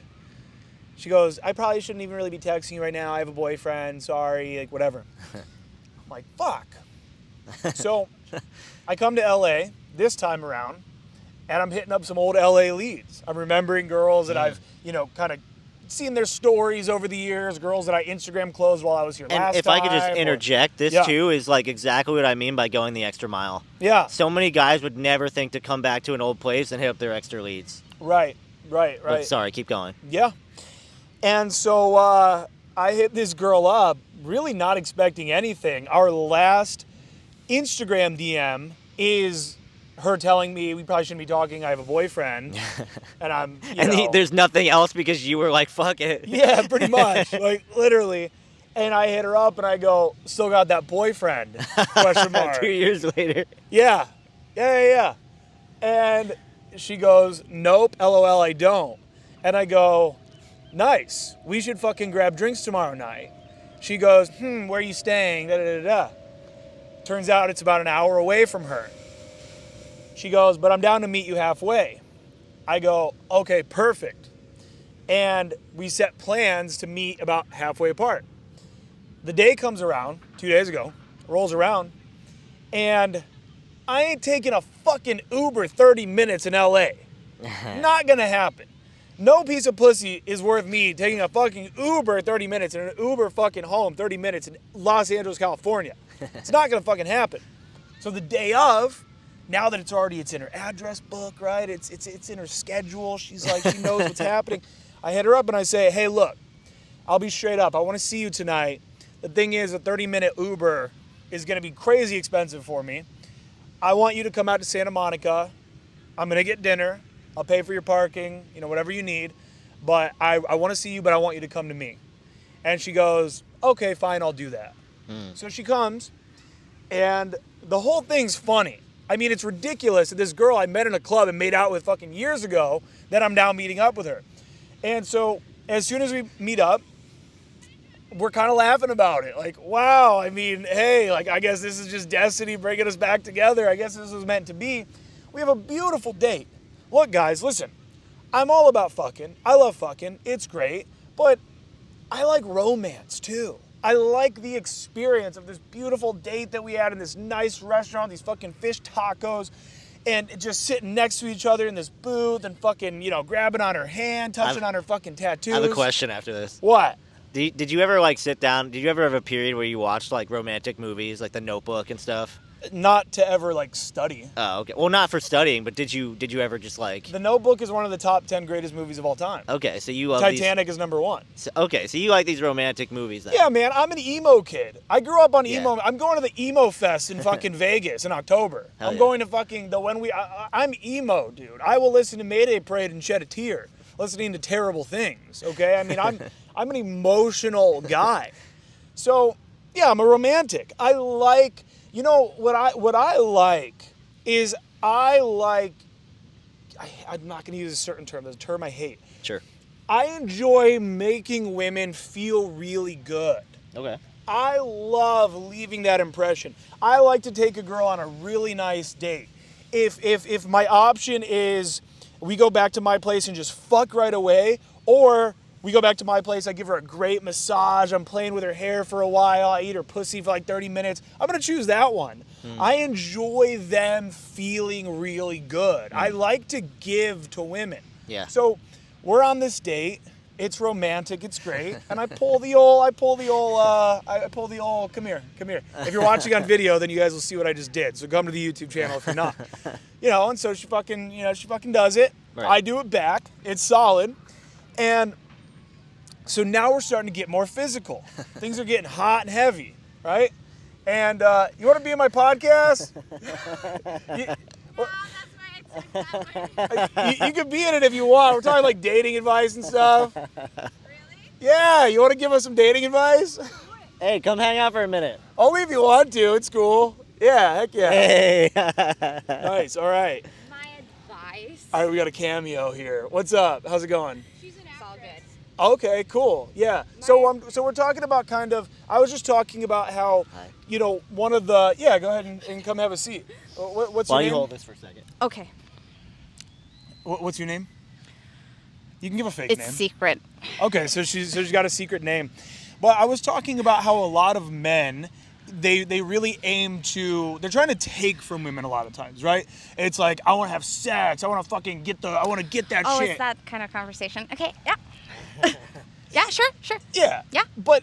She goes, I probably shouldn't even really be texting you right now. I have a boyfriend. Sorry, like whatever. I'm like, fuck. So I come to LA this time around, and I'm hitting up some old LA leads. I'm remembering girls that I've, kind of seen their stories over the years, girls that I Instagram closed while I was here And last if time. I could just interject, this Yeah. too is like exactly what I mean by going the extra mile. Yeah, So many guys would never think to come back to an old place and hit up their extra leads. right. But sorry, keep going. Yeah. And so I hit this girl up, really not expecting anything. Our last Instagram DM is her telling me we probably shouldn't be talking. I have a boyfriend. And I'm, There's nothing else because you were like, fuck it. yeah, pretty much. Like, literally. And I hit her up and I go, still got that boyfriend? Question mark. 2 years later. Yeah. And she goes, nope, LOL, I don't. And I go, nice. We should fucking grab drinks tomorrow night. She goes, where are you staying? Da, da, da, da. Turns out it's about an hour away from her. She goes, but I'm down to meet you halfway. I go, okay, perfect. And we set plans to meet about halfway apart. The day comes around, 2 days ago, rolls around, and I ain't taking a fucking Uber 30 minutes in LA. Not gonna happen. No piece of pussy is worth me taking a fucking Uber 30 minutes and an Uber fucking home 30 minutes in Los Angeles, California. It's not gonna fucking happen. So the day of, now that it's in her address book, right? It's in her schedule. She's like, she knows what's happening. I hit her up and I say, hey, look, I'll be straight up. I want to see you tonight. The thing is, a 30-minute Uber is going to be crazy expensive for me. I want you to come out to Santa Monica. I'm going to get dinner. I'll pay for your parking, whatever you need. But I want to see you, but I want you to come to me. And she goes, okay, fine, I'll do that. So she comes, and the whole thing's funny. I mean, it's ridiculous that this girl I met in a club and made out with fucking years ago, that I'm now meeting up with her. And so as soon as we meet up, we're kind of laughing about it. Like, wow, I mean, hey, like, I guess this is just destiny bringing us back together. I guess this was meant to be. We have a beautiful date. Look, guys, listen, I'm all about fucking. I love fucking. It's great. But I like romance, too. I like the experience of this beautiful date that we had in this nice restaurant, these fucking fish tacos, and just sitting next to each other in this booth and fucking, grabbing on her hand, touching on her fucking tattoos. I have a question after this. What? Did you ever sit down? Did you ever have a period where you watched romantic movies, like The Notebook and stuff? Not to ever study. Oh, okay. Well, not for studying, but did you ever just The Notebook is one of the top 10 greatest movies of all time. Okay, so you love Titanic is number one. So you like these romantic movies then? Yeah, man, I'm an emo kid. I grew up on Yeah. emo. I'm going to the emo fest in fucking Vegas in October. Hell I'm yeah. going to fucking I'm emo, dude. I will listen to Mayday Parade and shed a tear, listening to terrible things. Okay, I mean I'm an emotional guy. So yeah, I'm a romantic. I like. What I like is I'm not going to use a certain term. There's a term I hate. Sure. I enjoy making women feel really good. Okay. I love leaving that impression. I like to take a girl on a really nice date. If my option is we go back to my place and just fuck right away, or we go back to my place, I give her a great massage, I'm playing with her hair for a while, I eat her pussy for 30 minutes, I'm going to choose that one. I enjoy them feeling really good. I like to give to women. Yeah. So we're on this date. It's romantic. It's great. And I pull the old, come here. If you're watching on video, then you guys will see what I just did. So come to the YouTube channel if you're not. And so she fucking does it. Right. I do it back. It's solid. And so now we're starting to get more physical. Things are getting hot and heavy, right? And you want to be in my podcast? You can be in it if you want. We're talking dating advice and stuff. Really? Yeah, you want to give us some dating advice? Hey, come hang out for a minute. Only if you want to. It's cool. Yeah, heck yeah. Hey. Nice. All right. My advice. All right, we got a cameo here. What's up? How's it going? It's all good. Okay, cool. Yeah. So so we're talking about kind of. I was just talking about how, Hi. you know, one of the. Yeah, go ahead and come have a seat. What's your Why name? you hold this for a second? Okay. What's your name? You can give a fake It's name. secret. Okay, so she's got a secret name. But I was talking about how a lot of men, they really aim to, they're trying to take from women a lot of times, right? It's like, I want to have sex, I want to fucking get that Oh, shit. it's that kind of conversation. Okay, yeah. Yeah, sure. Yeah. Yeah. But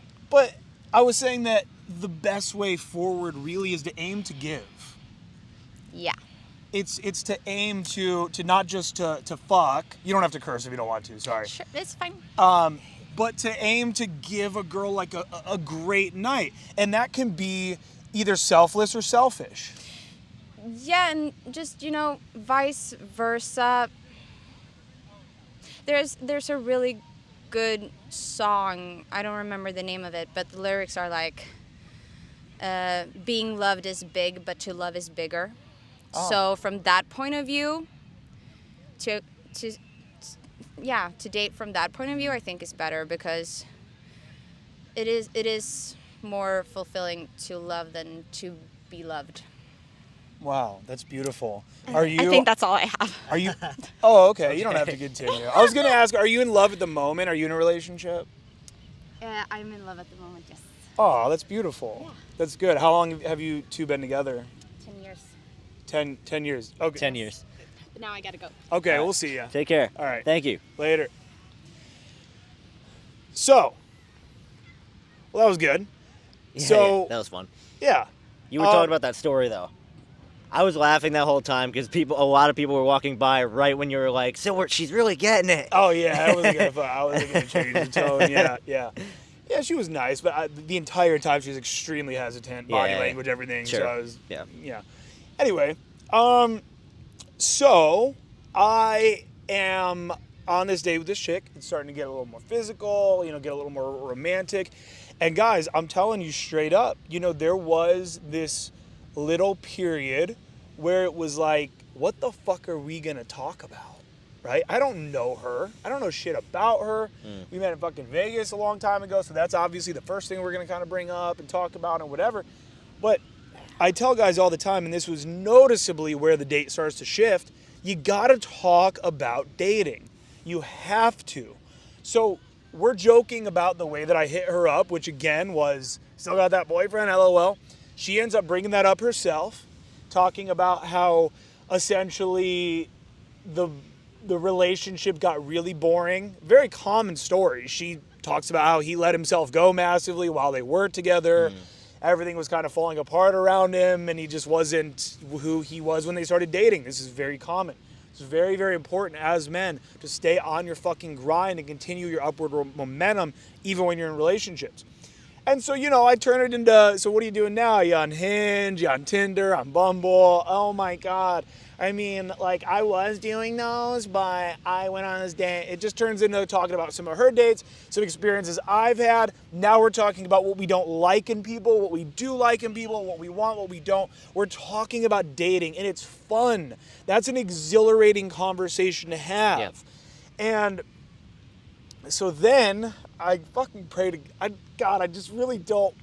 I was saying that the best way forward really is to aim to give. Yeah. It's to aim to not just to fuck. You don't have to curse if you don't want to, sorry. Sure, it's fine. But to aim to give a girl like a great night. And that can be either selfless or selfish. Yeah, and just, vice versa. There's a really good song. I don't remember the name of it, but the lyrics are like, being loved is big, but to love is bigger. Oh. So from that point of view, to date from that point of view, I think is better because it is more fulfilling to love than to be loved. Wow, that's beautiful. Are you? I think that's all I have. Are you? Oh, okay. You don't have to continue. I was gonna ask, are you in love at the moment? Are you in a relationship? I'm in love at the moment, yes. Oh, that's beautiful. Yeah. That's good. How long have you two been together? 10 years. 10 years. Okay. 10 years. But now I gotta go. Okay, All right. we'll see ya. Take care. All right. Thank you. Later. So, well, that was good. Yeah, So- yeah, that was fun. Yeah. You were talking about that story though. I was laughing that whole time because a lot of people were walking by right when you were like, "So she's really getting it." Oh yeah, I wasn't gonna change the tone. Yeah. Yeah, she was nice, but the entire time she was extremely hesitant, body Yeah. language, everything. Sure. So I was, Yeah. Anyway, so I am on this date with this chick. It's starting to get a little more physical, get a little more romantic. And guys, I'm telling you straight up, there was this little period where it was like, what the fuck are we gonna talk about? Right? I don't know her. I don't know shit about her. We met in fucking Vegas a long time ago, so that's obviously the first thing we're gonna kind of bring up and talk about and whatever. But I tell guys all the time, and this was noticeably where the date starts to shift, you gotta talk about dating. You have to. So we're joking about the way that I hit her up, which again was, still got that boyfriend, LOL. She ends up bringing that up herself, talking about how essentially the relationship got really boring. Very common story. She talks about how he let himself go massively while they were together. Everything was kind of falling apart around him, and he just wasn't who he was when they started dating. This is very common. It's very, very important as men to stay on your fucking grind and continue your upward momentum even when you're in relationships. And so, I turn it into, so what are you doing now? You on Hinge, you on Tinder, on Bumble? Oh my God. I mean, like, I was doing those, but I went on this date. It just turns into talking about some of her dates, some experiences I've had. Now we're talking about what we don't like in people, what we do like in people, what we want, what we don't. We're talking about dating, and it's fun. That's an exhilarating conversation to have. Yep. And so then I fucking pray to God, I just really don't.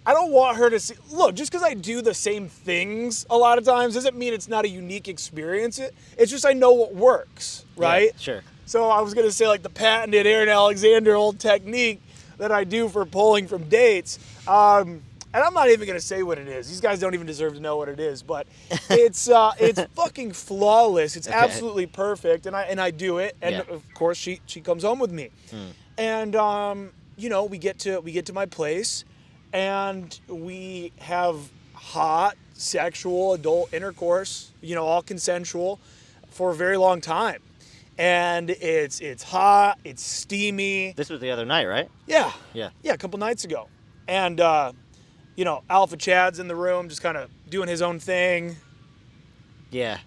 I don't want her to see. Look, just because I do the same things a lot of times doesn't mean it's not a unique experience. It's just I know what works, right? Yeah, sure. So I was going to say, like, the patented Aaron Alexander old technique that I do for pulling from dates. And I'm not even going to say what it is. These guys don't even deserve to know what it is. But it's fucking flawless. It's Okay. absolutely perfect. And I do it. And, Yeah. of course, she comes home with me. And, we get to my place. And we have hot, sexual, adult intercourse, all consensual, for a very long time. And it's hot, it's steamy. This was the other night, right? Yeah, Yeah. a couple nights ago. And, Alpha Chad's in the room just kind of doing his own thing. Yeah.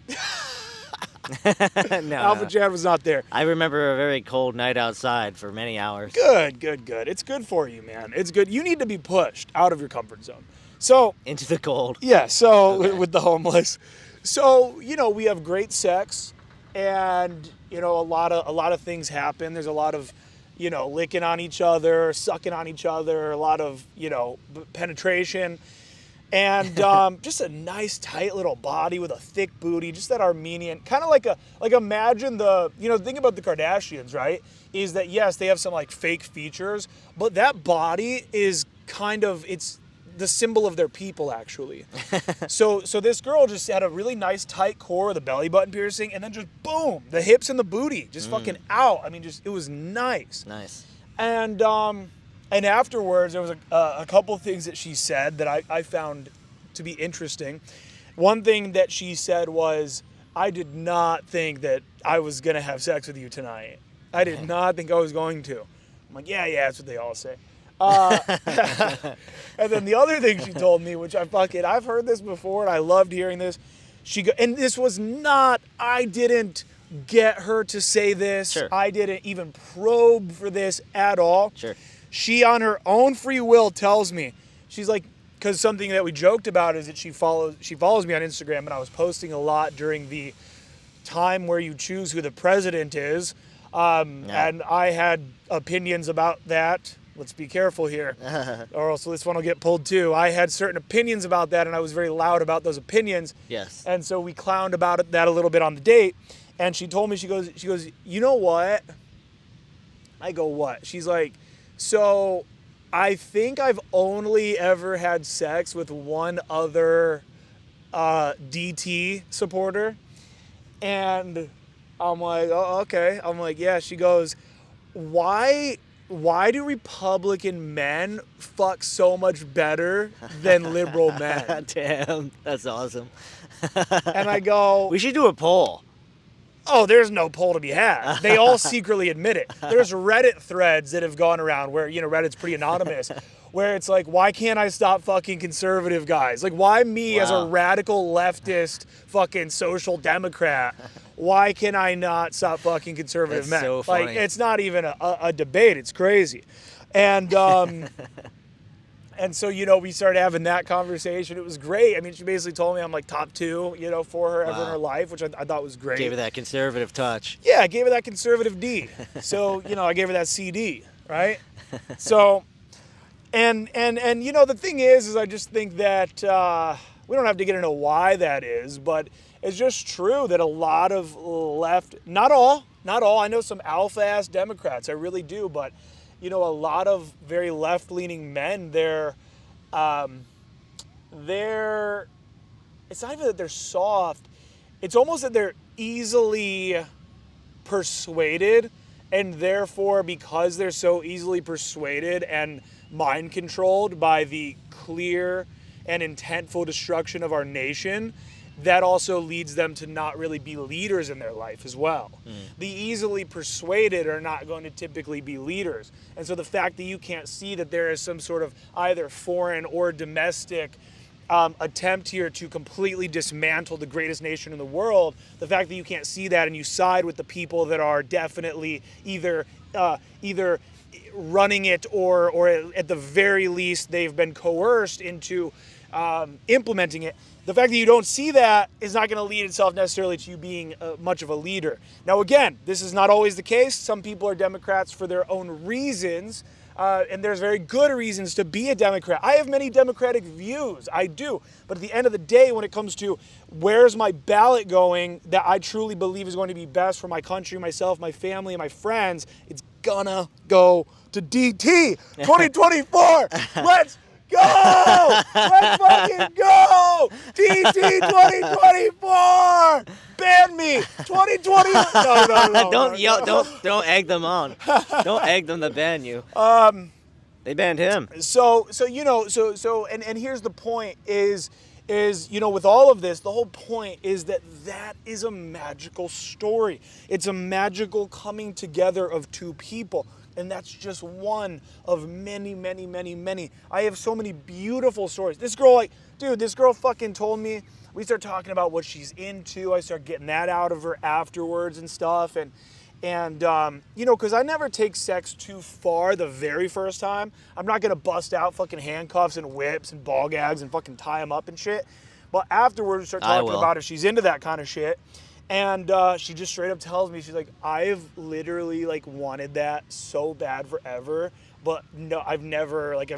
No, Alpha no. Chad was not there. I remember a very cold night outside for many hours. Good. It's good for you, man. It's good. You need to be pushed out of your comfort zone. So, Into the cold. yeah, so Okay. with the homeless. So, we have great sex, and, a lot of things happen. There's a lot of, you know, licking on each other, sucking on each other, a lot of, you know, penetration. And just a nice tight little body with a thick booty, just that Armenian, kind of like imagine the, you know, the thing about the Kardashians, right, is that yes, they have some like fake features, but that body is kind of, it's the symbol of their people actually. So this girl just had a really nice tight core with a belly button piercing, and then just boom, the hips and the booty just fucking out. I mean, just, it was nice. Nice. And afterwards, there was a couple things that she said that I found to be interesting. One thing that she said was, I did not think that I was going to have sex with you tonight. I did not think I was going to. I'm like, yeah, that's what they all say. And then the other thing she told me, which I've heard this before and I loved hearing this. And this was not, I didn't get her to say this. Sure. I didn't even probe for this at all. Sure. She, on her own free will, tells me, she's like, because something that we joked about is that she follows me on Instagram, and I was posting a lot during the time where you choose who the president is, and I had opinions about that. Let's be careful here, or else this one will get pulled too. I had certain opinions about that, and I was very loud about those opinions. Yes. And so we clowned about that a little bit on the date, and she told me, she goes, you know what? I go, what? She's like, so I think I've only ever had sex with one other DT supporter. And I'm like, oh, okay. I'm like, yeah. She goes, why do Republican men fuck so much better than liberal men? Damn, that's awesome. And I go, We should do a poll. oh, there's no poll to be had. They all secretly admit it. There's Reddit threads that have gone around where, you know, Reddit's pretty anonymous, where it's like, why can't I stop fucking conservative guys? Like, why me as a radical leftist fucking social democrat? Why can I not stop fucking conservative That's men? so Like, funny. it's not even a debate. It's crazy. And and so, you know, we started having that conversation. It was great. I mean, she basically told me I'm like top 2, you know, for her ever in her life, which I thought was great. Gave her that conservative touch. Yeah, I gave her that conservative D. So, you know, I gave her that CD, right? So, and you know, the thing is I just think that we don't have to get into why that is, but it's just true that a lot of left, not all, I know some alpha-ass Democrats, I really do, but, you know, a lot of very left-leaning men, they're, it's not even that they're soft, it's almost that they're easily persuaded, and therefore, because they're so easily persuaded and mind controlled by the clear and intentful destruction of our nation, that also leads them to not really be leaders in their life as well. The easily persuaded are not going to typically be leaders. And so the fact that you can't see that there is some sort of either foreign or domestic attempt here to completely dismantle the greatest nation in the world, the fact that you can't see that and you side with the people that are definitely either running it or at the very least they've been coerced into implementing it, the fact that you don't see that is not going to lead itself necessarily to you being much of a leader. Now, again, this is not always the case. Some people are Democrats for their own reasons, and there's very good reasons to be a Democrat. I have many Democratic views. I do. But at the end of the day, when it comes to where's my ballot going that I truly believe is going to be best for my country, myself, my family, and my friends, it's gonna go to DT 2024. Let's go! Let's fucking go! DT 2024! Ban me! 2020! No. Don't egg them on. Don't egg them to ban you. They banned him. So you know, and here's the point is you know, with all of this, the whole point is that is a magical story. It's a magical coming together of two people. And that's just one of many, many, many, many. I have so many beautiful stories. This girl fucking told me, we start talking about what she's into. I start getting that out of her afterwards and stuff. And you know, because I never take sex too far the very first time. I'm not going to bust out fucking handcuffs and whips and ball gags and fucking tie them up and shit. But afterwards, we start talking about if she's into that kind of shit. And she just straight up tells me, she's like, I've literally like wanted that so bad forever, but no, I've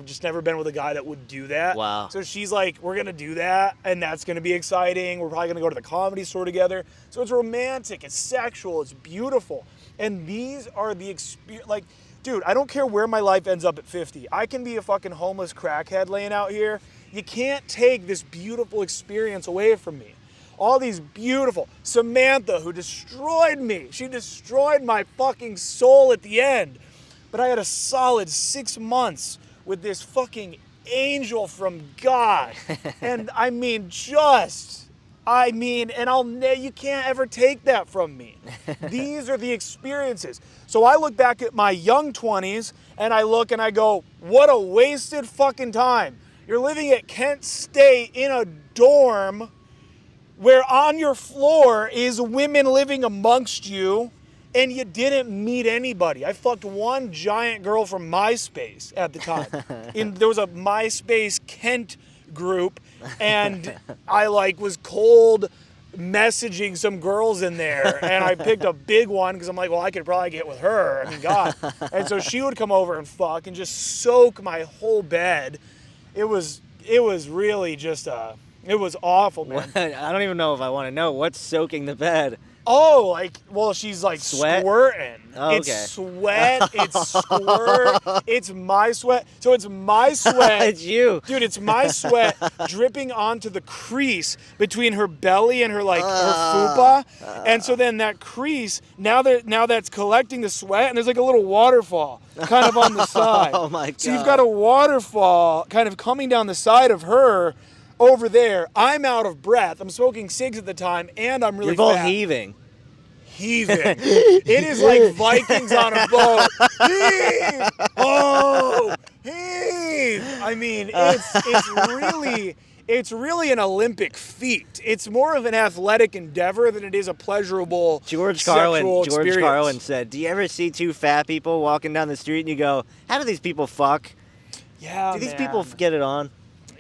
just never been with a guy that would do that. Wow. So she's like, we're gonna do that, and that's gonna be exciting. We're probably gonna go to the Comedy Store together. So it's romantic, it's sexual, it's beautiful, and these are the experience. Like, dude, I don't care where my life ends up at 50. I can be a fucking homeless crackhead laying out here. You can't take this beautiful experience away from me. All these beautiful, Samantha, who destroyed me. She destroyed my fucking soul at the end. But I had a solid 6 months with this fucking angel from God. And I mean, you can't ever take that from me. These are the experiences. So I look back at my young 20s and I look and I go, what a wasted fucking time. You're living at Kent State in a dorm where on your floor is women living amongst you, and you didn't meet anybody. I fucked one giant girl from MySpace at the time. There was a MySpace Kent group, and I like was cold messaging some girls in there, and I picked a big one because I'm like, well, I could probably get with her. I mean, God. And so she would come over and fuck and just soak my whole bed. It was really just it was awful, man. I don't even know if I want to know what's soaking the bed. Oh, like, well, she's like Sweat? squirting. Oh, It's okay. sweat, it's squirt, it's my sweat. So it's my sweat. It's you. Dude, it's my sweat dripping onto the crease between her belly and her like her fupa. And so then that crease, now that's collecting the sweat, and there's like a little waterfall kind of on the side. Oh my God. So you've got a waterfall kind of coming down the side of her over there. I'm out of breath. I'm smoking cigs at the time, and I'm really You're both fat. heaving. Heaving. It is like Vikings on a boat. Heave! Oh, heave! I mean, it's really an Olympic feat. It's more of an athletic endeavor than it is a pleasurable George sexual experience. Carlin said, do you ever see two fat people walking down the street and you go, how do these people fuck? Yeah, Do these man. people get it on?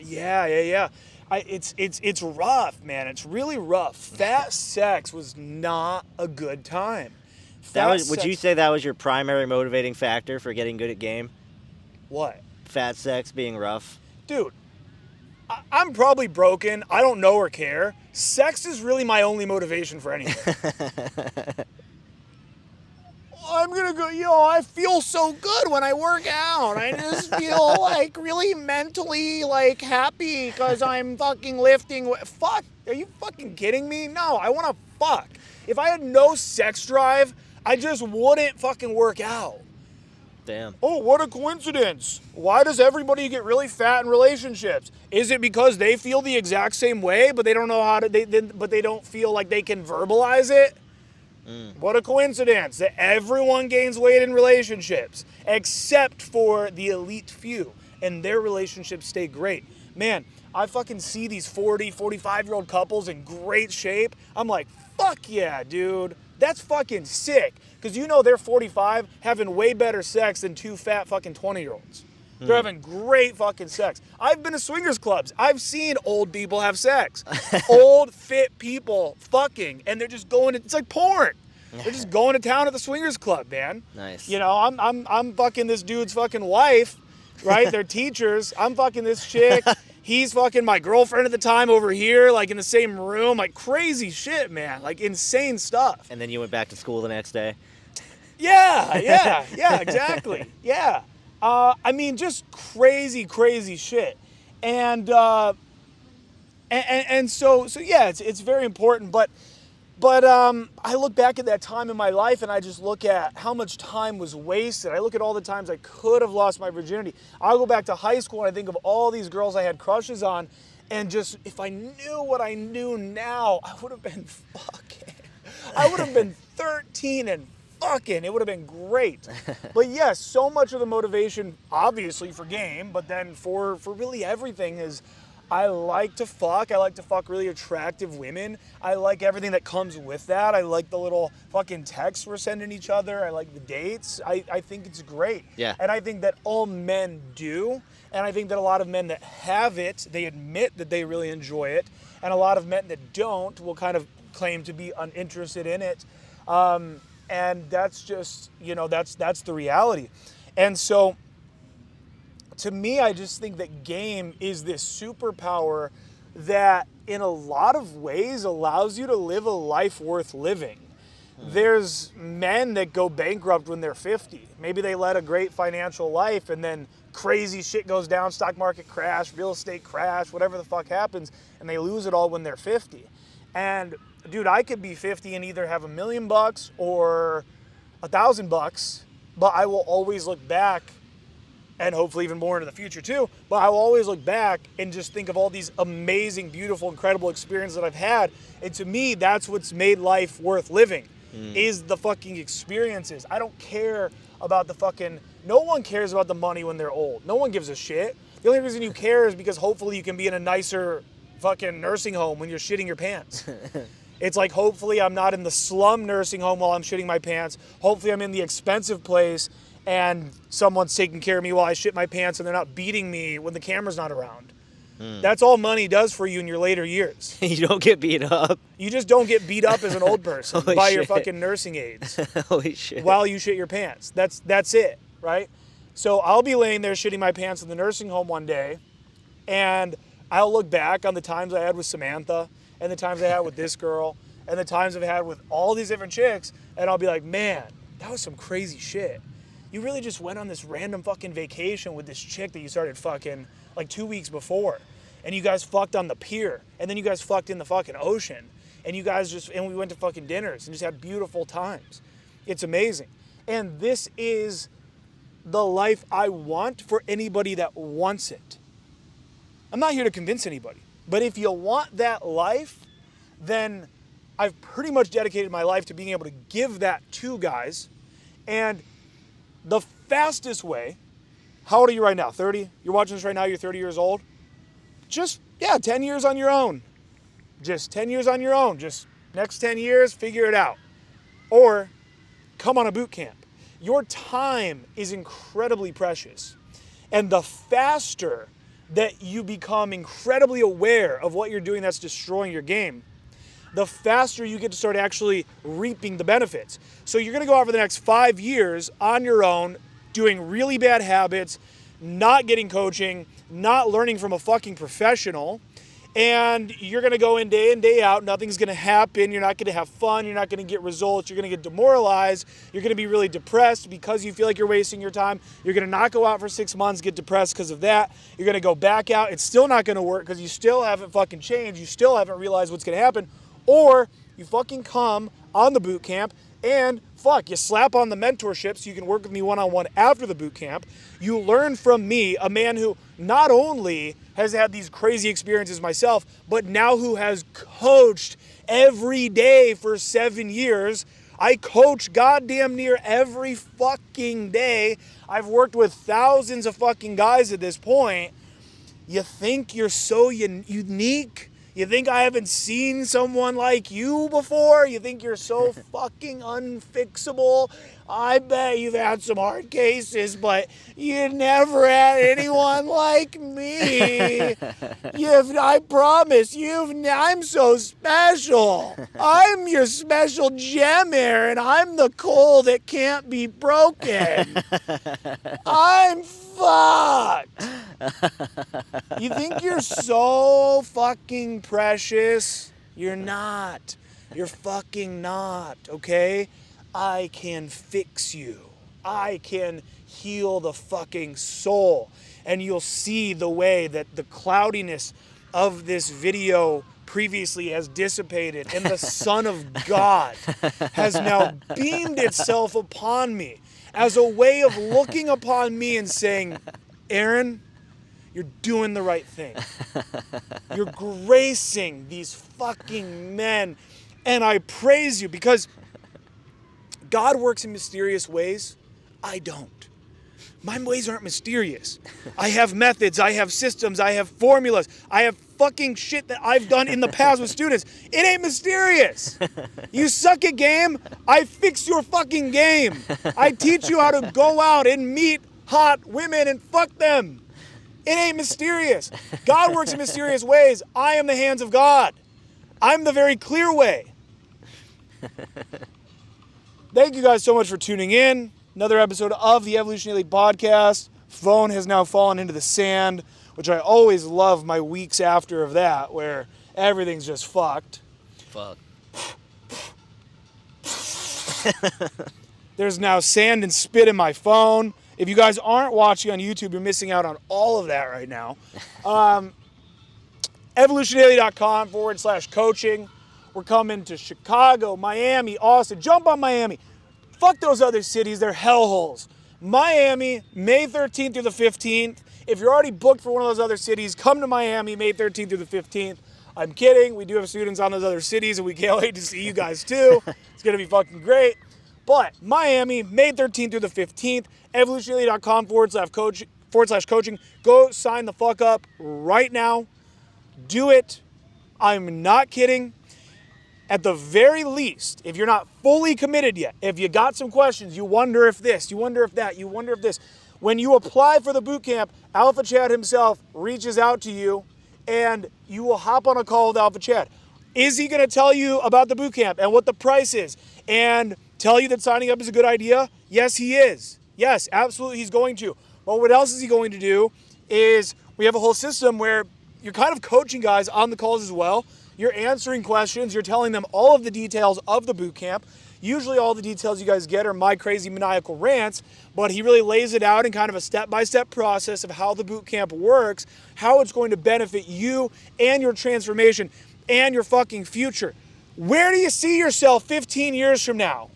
Yeah. It's rough, man. It's really rough. Fat sex was not a good time. Would you say that was your primary motivating factor for getting good at game? What? Fat sex being rough? Dude, I'm probably broken. I don't know or care. Sex is really my only motivation for anything. I'm gonna go, I feel so good when I work out. I just feel like really mentally like happy because I'm fucking lifting. Fuck, are you fucking kidding me? No, I wanna fuck. If I had no sex drive, I just wouldn't fucking work out. Damn. Oh, what a coincidence. Why does everybody get really fat in relationships? Is it because they feel the exact same way, but they don't know how to, but they don't feel like they can verbalize it? What a coincidence that everyone gains weight in relationships, except for the elite few, and their relationships stay great. Man, I fucking see these 40, 45-year-old couples in great shape. I'm like, fuck yeah, dude. That's fucking sick. Because they're 45 having way better sex than two fat fucking 20-year-olds. They're having great fucking sex. I've been to swingers clubs. I've seen old people have sex. Old, fit people fucking, and they're just going to, it's like porn. They're just going to town at the swingers club, man. Nice. I'm fucking this dude's fucking wife, right? They're teachers. I'm fucking this chick. He's fucking my girlfriend at the time over here, like in the same room. Like crazy shit, man. Like insane stuff. And then you went back to school the next day? Yeah, exactly. Yeah. I mean, just crazy shit. And so yeah, it's very important. But I look back at that time in my life and I just look at how much time was wasted. I look at all the times I could have lost my virginity. I'll go back to high school and I think of all these girls I had crushes on, and just, if I knew what I knew now, I would have been fucking, I would have been 13 and fucking, it would have been great. But yes, so much of the motivation, obviously for game, but then for really everything is, I like to fuck. I like to fuck really attractive women. I like everything that comes with that. I like the little fucking texts we're sending each other. I like the dates. I think it's great. Yeah. And I think that all men do. And I think that a lot of men that have it, they admit that they really enjoy it. And a lot of men that don't will kind of claim to be uninterested in it. And that's just, that's the reality. And so to me, I just think that game is this superpower that in a lot of ways allows you to live a life worth living. There's men that go bankrupt when they're 50. Maybe they led a great financial life and then crazy shit goes down, stock market crash, real estate crash, whatever the fuck happens, and they lose it all when they're 50. And dude, I could be 50 and either have $1 million or $1,000, but I will always look back, and hopefully even more into the future too, but I will always look back and just think of all these amazing, beautiful, incredible experiences that I've had. And to me, that's what's made life worth living. Is the fucking experiences. I don't care about no one cares about the money when they're old. No one gives a shit. The only reason you care is because hopefully you can be in a nicer fucking nursing home when you're shitting your pants. It's like, hopefully I'm not in the slum nursing home while I'm shitting my pants. Hopefully I'm in the expensive place and someone's taking care of me while I shit my pants and they're not beating me when the camera's not around. That's all money does for you in your later years. You don't get beat up. You just don't get beat up as an old person Holy by your shit. fucking nursing aides Holy shit. while you shit your pants. That's it, right? So I'll be laying there shitting my pants in the nursing home one day, and I'll look back on the times I had with Samantha, and the times I had with this girl, and the times I've had with all these different chicks, and I'll be like, man, that was some crazy shit. You really just went on this random fucking vacation with this chick that you started fucking like 2 weeks before, and you guys fucked on the pier, and then you guys fucked in the fucking ocean, and we went to fucking dinners and just had beautiful times. It's amazing. And this is the life I want for anybody that wants it. I'm not here to convince anybody, but if you want that life, then I've pretty much dedicated my life to being able to give that to guys. And the fastest way, how old are you right now? 30? You're watching this right now, you're 30 years old? 10 years on your own. Just 10 years on your own. Just next 10 years, figure it out. Or come on a boot camp. Your time is incredibly precious. And the faster that you become incredibly aware of what you're doing that's destroying your game, the faster you get to start actually reaping the benefits. So you're going to go out for the next 5 years on your own, doing really bad habits, not getting coaching, not learning from a fucking professional, and you're going to go in day out. Nothing's going to happen. You're not going to have fun. You're not going to get results. You're going to get demoralized. You're going to be really depressed because you feel like you're wasting your time. You're going to not go out for 6 months, get depressed because of that. You're going to go back out. It's still not going to work because you still haven't fucking changed. You still haven't realized what's going to happen. Or you fucking come on the boot camp and you slap on the mentorship so you can work with me one-on-one after the boot camp. You learn from me, a man who not only has had these crazy experiences myself, but now who has coached every day for 7 years. I coach goddamn near every fucking day. I've worked with thousands of fucking guys at this point. You think you're so unique? You think I haven't seen someone like you before? You think you're so fucking unfixable? I bet you've had some hard cases, but you never had anyone like me. I promise I'm so special. I'm your special gem, Aaron. I'm the coal that can't be broken. I'm fucked. You think you're so fucking precious? You're not. You're fucking not, okay? I can fix you. I can heal the fucking soul. And you'll see the way that the cloudiness of this video previously has dissipated and the Son of God has now beamed itself upon me as a way of looking upon me and saying, Aaron, you're doing the right thing. You're gracing these fucking men. And I praise you because God works in mysterious ways. I don't. My ways aren't mysterious. I have methods. I have systems. I have formulas. I have fucking shit that I've done in the past with students. It ain't mysterious. You suck at game, I fix your fucking game. I teach you how to go out and meet hot women and fuck them. It ain't mysterious. God works in mysterious ways. I am the hands of God. I'm the very clear way. Thank you guys so much for tuning in. Another episode of the Evolution Daily Podcast. Phone has now fallen into the sand, which I always love my weeks after of that, where everything's just fucked. Fuck. There's now sand and spit in my phone. If you guys aren't watching on YouTube, you're missing out on all of that right now. evolutiondaily.com/coaching. We're coming to Chicago, Miami, Austin. Jump on Miami. Fuck those other cities. They're hellholes. Miami, May 13th through the 15th. If you're already booked for one of those other cities, come to Miami, May 13th through the 15th. I'm kidding. We do have students on those other cities, and we can't wait to see you guys too. It's going to be fucking great. But Miami, May 13th through the 15th, evolutiondaily.com/coaching. Go sign the fuck up right now. Do it. I'm not kidding. At the very least, if you're not fully committed yet, if you got some questions, you wonder if this, you wonder if that, you wonder if this. When you apply for the boot camp, Alpha Chad himself reaches out to you and you will hop on a call with Alpha Chad. Is he going to tell you about the boot camp and what the price is and tell you that signing up is a good idea? Yes, he is. Yes, absolutely he's going to. But what else is he going to do is we have a whole system where you're kind of coaching guys on the calls as well. You're answering questions. You're telling them all of the details of the boot camp. Usually all the details you guys get are my crazy maniacal rants, but he really lays it out in kind of a step-by-step process of how the boot camp works, how it's going to benefit you and your transformation and your fucking future. Where do you see yourself 15 years from now?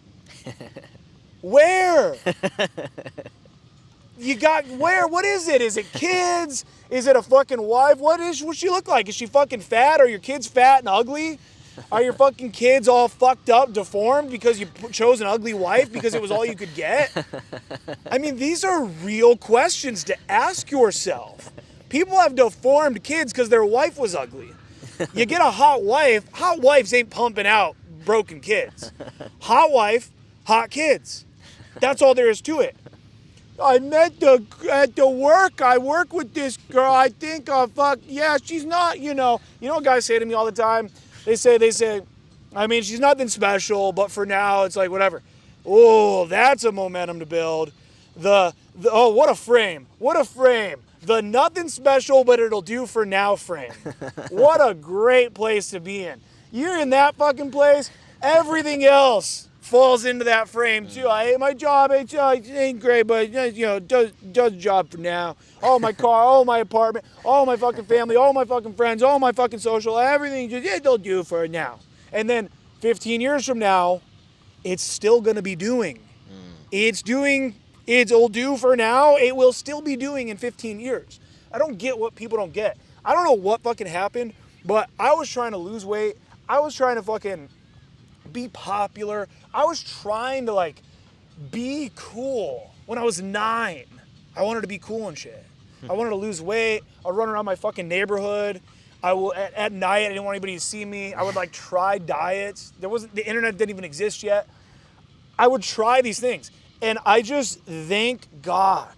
Where? Where? What is it? Is it kids? Is it a fucking wife? What's she look like? Is she fucking fat? Are your kids fat and ugly? Are your fucking kids all fucked up, deformed because you chose an ugly wife because it was all you could get? I mean, these are real questions to ask yourself. People have deformed kids because their wife was ugly. You get a hot wife. Hot wives ain't pumping out broken kids. Hot wife, hot kids. That's all there is to it. I met at the work. I work with this girl. I think, yeah, she's not, you know what guys say to me all the time? They say, I mean, she's nothing special, but for now, it's like, whatever. Oh, that's a momentum to build. Oh, what a frame. What a frame. The nothing special, but it'll do for now frame. What a great place to be in. You're in that fucking place, everything else falls into that frame too. I hate my job. It ain't great, but does the job for now. Oh, my car, oh, my apartment, oh, my fucking family, oh, my fucking friends, oh, my fucking social, everything, it'll do for now. And then 15 years from now, it's still going to be doing. It'll do for now. It will still be doing in 15 years. I don't get what people don't get. I don't know what fucking happened, but I was trying to lose weight. I was trying to fucking be popular. I was trying to be cool when I was 9. I wanted to be cool and shit. I wanted to lose weight. I would run around my fucking neighborhood. At night, I didn't want anybody to see me. I would try diets. The internet didn't even exist yet. I would try these things. And I just thank God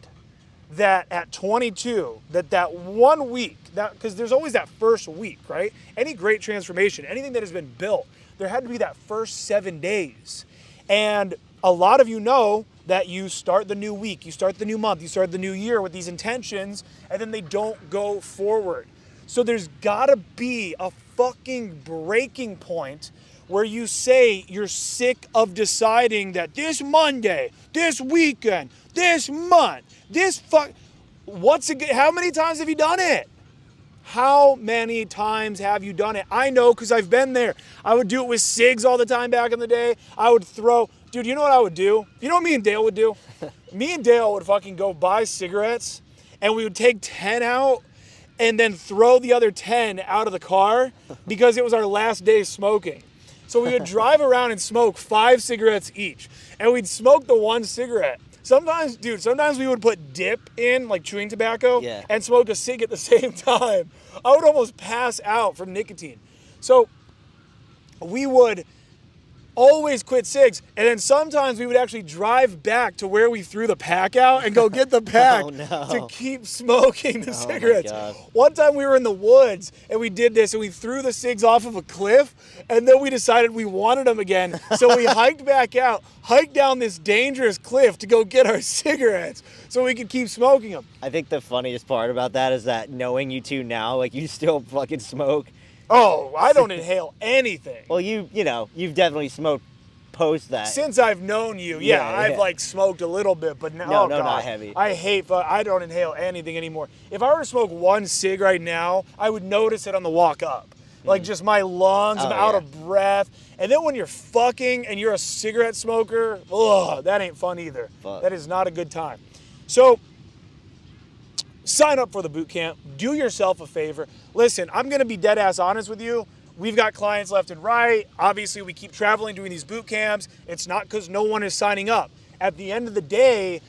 that at 22, that 1 week, because there's always that first week, right? Any great transformation, anything that has been built, there had to be that first 7 days. And a lot of you know that you start the new week, you start the new month, you start the new year with these intentions, and then they don't go forward. So there's gotta be a fucking breaking point where you say you're sick of deciding that this Monday, this weekend, this month, how many times have you done it? How many times have you done it? I know, because I've been there. I would do it with cigs all the time back in the day. Dude, you know what I would do? You know what me and Dale would do? Me and Dale would fucking go buy cigarettes, and we would take 10 out and then throw the other 10 out of the car because it was our last day smoking. So we would drive around and smoke 5 cigarettes each, and we'd smoke the 1 cigarette. Sometimes we would put dip in, chewing tobacco, and smoke a cig at the same time. I would almost pass out from nicotine. So we would always quit cigs. And then sometimes we would actually drive back to where we threw the pack out and go get the pack Oh, no. to keep smoking the my cigarettes. God. One time we were in the woods and we did this and we threw the cigs off of a cliff and then we decided we wanted them again. So we hiked back out, hiked down this dangerous cliff to go get our cigarettes so we could keep smoking them. I think the funniest part about that is that knowing you two now, like you still fucking smoke. Oh, I don't inhale anything. Well, you know, you've definitely smoked post that. Since I've known you, yeah, Yeah, I've yeah. like smoked a little bit, but now, No, oh, no, God, not heavy. I don't inhale anything anymore. If I were to smoke one cig right now, I would notice it on the walk up. Like just my lungs, I'm Oh, out yeah. of breath. And then when you're fucking and you're a cigarette smoker, ugh, that ain't fun either. Fuck. That is not a good time. So sign up for the boot camp. Do yourself a favor. Listen, I'm gonna be dead ass honest with you. We've got clients left and right. Obviously, we keep traveling, doing these boot camps. It's not because no one is signing up. At the end of the day,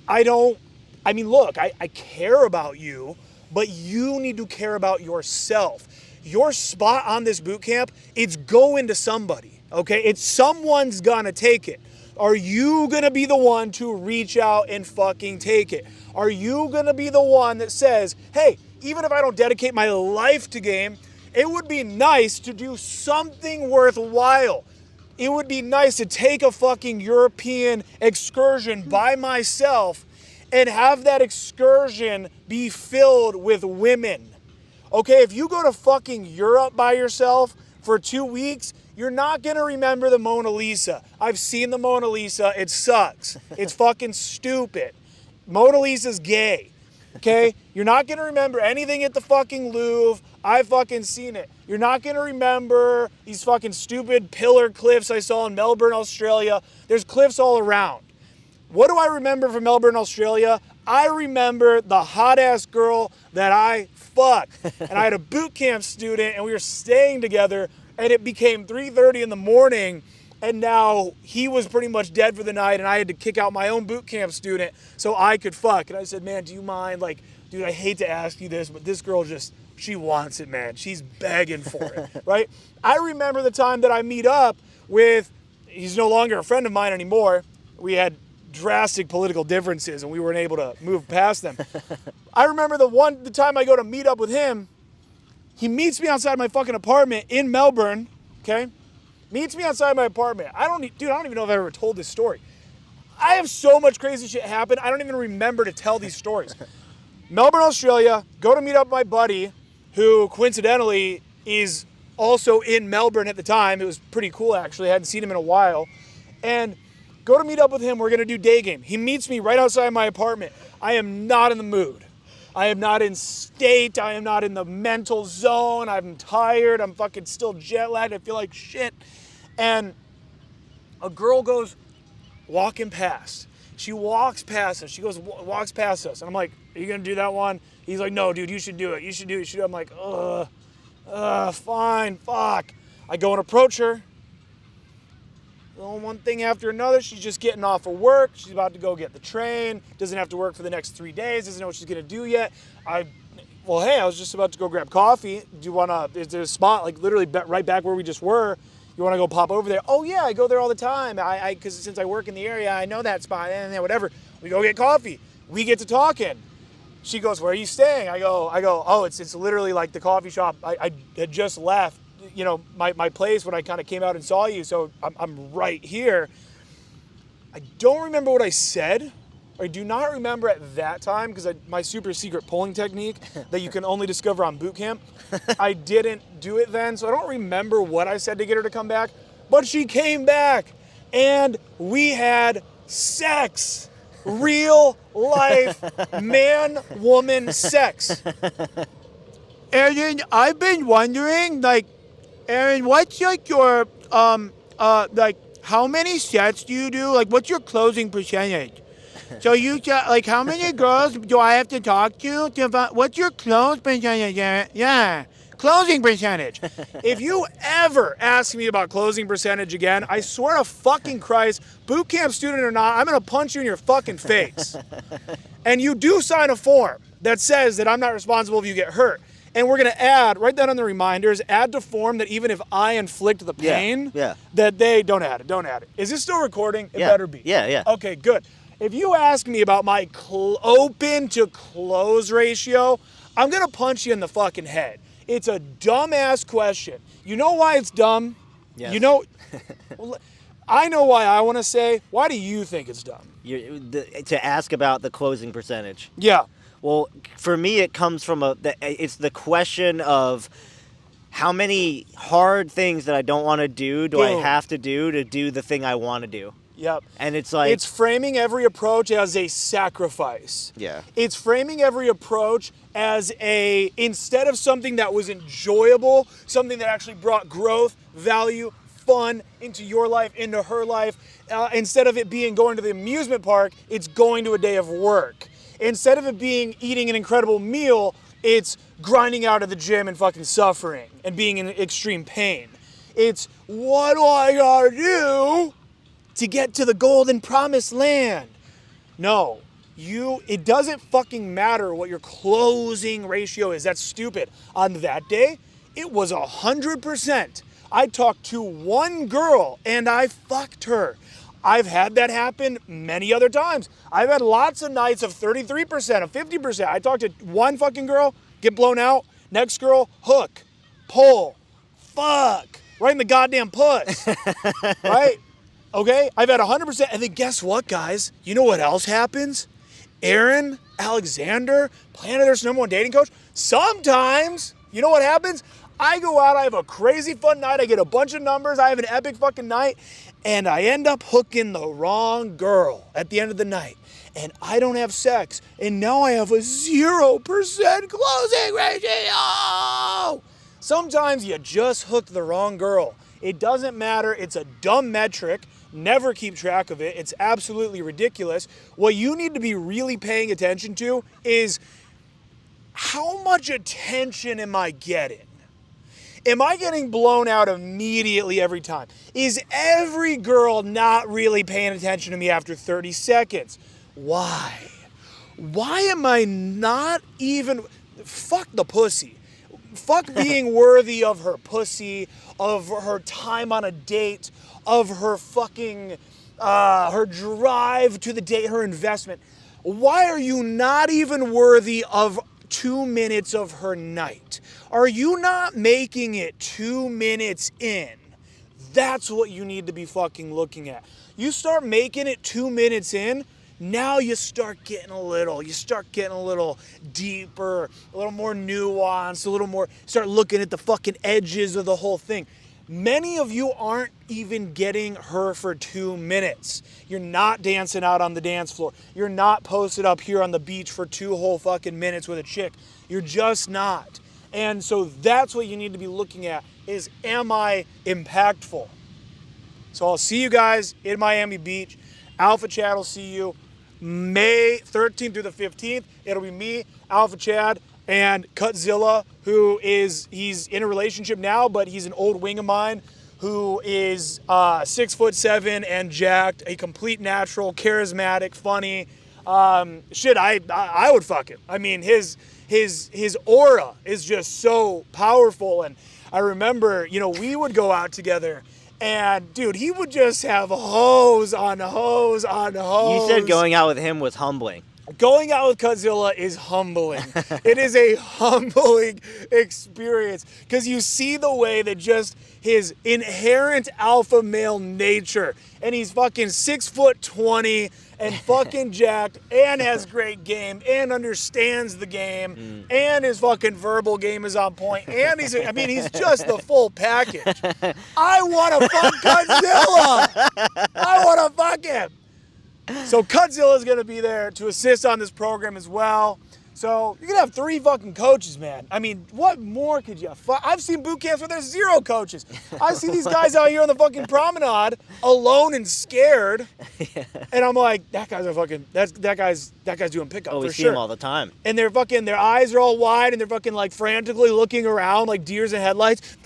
look, I care about you, but you need to care about yourself. Your spot on this boot camp, it's going to somebody, okay? It's someone's gonna take it. Are you gonna be the one to reach out and fucking take it? Are you gonna be the one that says, hey, even if I don't dedicate my life to game, it would be nice to do something worthwhile. It would be nice to take a fucking European excursion by myself and have that excursion be filled with women. Okay, if you go to fucking Europe by yourself for 2 weeks, you're not gonna remember the Mona Lisa. I've seen the Mona Lisa, it sucks. It's fucking stupid. Mona Lisa's gay. Okay? You're not gonna remember anything at the fucking Louvre. I've fucking seen it. You're not gonna remember these fucking stupid pillar cliffs I saw in Melbourne, Australia. There's cliffs all around. What do I remember from Melbourne, Australia? I remember the hot ass girl that I fucked. And I had a boot camp student and we were staying together and it became 3:30 in the morning and now he was pretty much dead for the night and I had to kick out my own boot camp student so I could fuck. And I said, man, do you mind? Like, dude, I hate to ask you this, but this girl she wants it, man. She's begging for it, right? I remember the time that I meet up with, he's no longer a friend of mine anymore. We had drastic political differences and we weren't able to move past them. I remember the time I go to meet up with him, he meets me outside my fucking apartment in Melbourne, okay? Meets me outside my apartment. I don't even know if I've ever told this story. I have so much crazy shit happen, I don't even remember to tell these stories. Melbourne, Australia, go to meet up my buddy, who coincidentally is also in Melbourne at the time. It was pretty cool, actually. I hadn't seen him in a while. And go to meet up with him. We're going to do day game. He meets me right outside my apartment. I am not in the mood. I am not in state. I am not in the mental zone. I'm tired. I'm fucking still jet lagged. I feel like shit. And a girl goes walking past. She walks past us. She walks past us. And I'm like, are you going to do that one? He's like, no, dude, you should do it. You should do it. You should do it. I'm like, fine, fuck. I go and approach her. One thing after another, she's just getting off of work. She's about to go get the train. Doesn't have to work for the next 3 days. Doesn't know what she's going to do yet. I was just about to go grab coffee. Do you want to, is there a spot, like literally right back where we just were? You want to go pop over there? Oh, yeah, I go there all the time. Because since I work in the area, I know that spot. And whatever. We go get coffee. We get to talking. She goes, where are you staying? I go, oh, it's literally like the coffee shop. I had just left, you know, my place when I kind of came out and saw you. So I'm right here. I don't remember what I said. I do not remember at that time because my super secret polling technique that you can only discover on boot camp. I didn't do it then. So I don't remember what I said to get her to come back. But she came back and we had sex. Real life man-woman sex. Aaron, I've been wondering, like, Aaron, what's like your, like, how many sets do you do? Like, what's your closing percentage? So like, how many girls do I have to talk to? What's your close percentage, Aaron? Yeah. Closing percentage. If you ever ask me about closing percentage again, I swear to fucking Christ, boot camp student or not, I'm gonna punch you in your fucking face. And you do sign a form that says that I'm not responsible if you get hurt. And we're going to add, write that on the reminders, add to form that even if I inflict the pain, Yeah. that they don't add it. Is this still recording? It Yeah. better be. Yeah. Okay, good. If you ask me about my open to close ratio, I'm going to punch you in the fucking head. It's a dumbass question. You know why it's dumb? Yes. You know, well, I know why I want to say. Why do you think it's dumb? To ask about the closing percentage. Yeah. Well, for me, it comes from it's the question of how many hard things that I don't want to do I Boom. have to do the thing I want to do. Yep. And it's like, It's framing every approach as a sacrifice. Yeah. It's framing every approach as instead of something that was enjoyable, something that actually brought growth, value, fun into your life, into her life. Instead of it being going to the amusement park, it's going to a day of work. Instead of it being eating an incredible meal, it's grinding out at the gym and fucking suffering and being in extreme pain. It's what do I gotta do to get to the golden promised land? No, it doesn't fucking matter what your closing ratio is. That's stupid. On that day, it was 100%. I talked to one girl and I fucked her. I've had that happen many other times. I've had lots of nights of 33%, of 50%. I talked to one fucking girl, get blown out. Next girl, hook, pull, fuck, right in the goddamn puss, right? Okay, I've had 100%, and then guess what, guys? You know what else happens? Aaron Alexander, Planet Earth's #1 dating coach. Sometimes, you know what happens? I go out, I have a crazy fun night, I get a bunch of numbers, I have an epic fucking night, and I end up hooking the wrong girl at the end of the night. And I don't have sex, and now I have a 0% closing ratio. Sometimes you just hooked the wrong girl. It doesn't matter, it's a dumb metric. Never keep track of it. It's absolutely ridiculous. What you need to be really paying attention to is how much attention am I getting? Am I getting blown out immediately every time? Is every girl not really paying attention to me after 30 seconds? Why? Why am I not even... Fuck the pussy. Fuck being worthy of her pussy, of her time on a date, of her fucking, her drive to the date, her investment. Why are you not even worthy of 2 minutes of her night? Are you not making it 2 minutes in? That's what you need to be fucking looking at. You start making it 2 minutes in, now you start getting a little deeper, a little more nuanced, a little more, start looking at the fucking edges of the whole thing. Many of you aren't even getting her for 2 minutes. You're not dancing out on the dance floor. You're not posted up here on the beach for 2 whole fucking minutes with a chick. You're just not. And so that's what you need to be looking at is, am I impactful? So I'll see you guys in Miami Beach. Alpha Chad will see you May 13th through the 15th. It'll be me, Alpha Chad, and Cutzilla, he's in a relationship now, but he's an old wing of mine who is 6'7" and jacked, a complete natural, charismatic, funny. I would fuck him. I mean, his aura is just so powerful. And I remember, we would go out together. And, dude, he would just have hose on hose on hose. You said going out with him was humbling. Going out with Cutzilla is humbling. It is a humbling experience because you see the way that just his inherent alpha male nature, and he's fucking 6'20" and fucking jacked and has great game and understands the game and his fucking verbal game is on point and he's just the full package. I want to fuck Cutzilla. I want to fuck him. So Cutzilla is going to be there to assist on this program as well. So you're going to have 3 fucking coaches, man. I mean, what more could you I've seen boot camps where there's 0 coaches. I see these guys out here on the fucking promenade alone and scared. Yeah. And I'm like, that guy's doing pickup we for see sure. him all the time. And they're fucking, their eyes are all wide and they're fucking like frantically looking around like deers in headlights.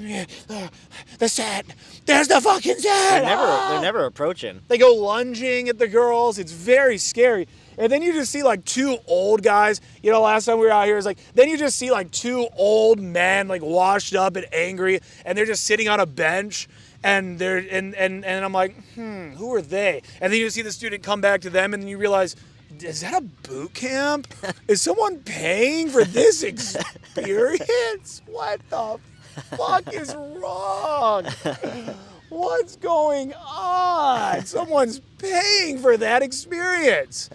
The set. There's the fucking set. They're never approaching. They go lunging at the girls. It's very scary. And then you just see like two old guys. You know, last time we were out here, it's like, then you just see like two old men, like washed up and angry, and they're just sitting on a bench. And they're and I'm like, who are they? And then you see the student come back to them, and then you realize, is that a boot camp? Is someone paying for this experience? What the fuck is wrong? What's going on? Someone's paying for that experience.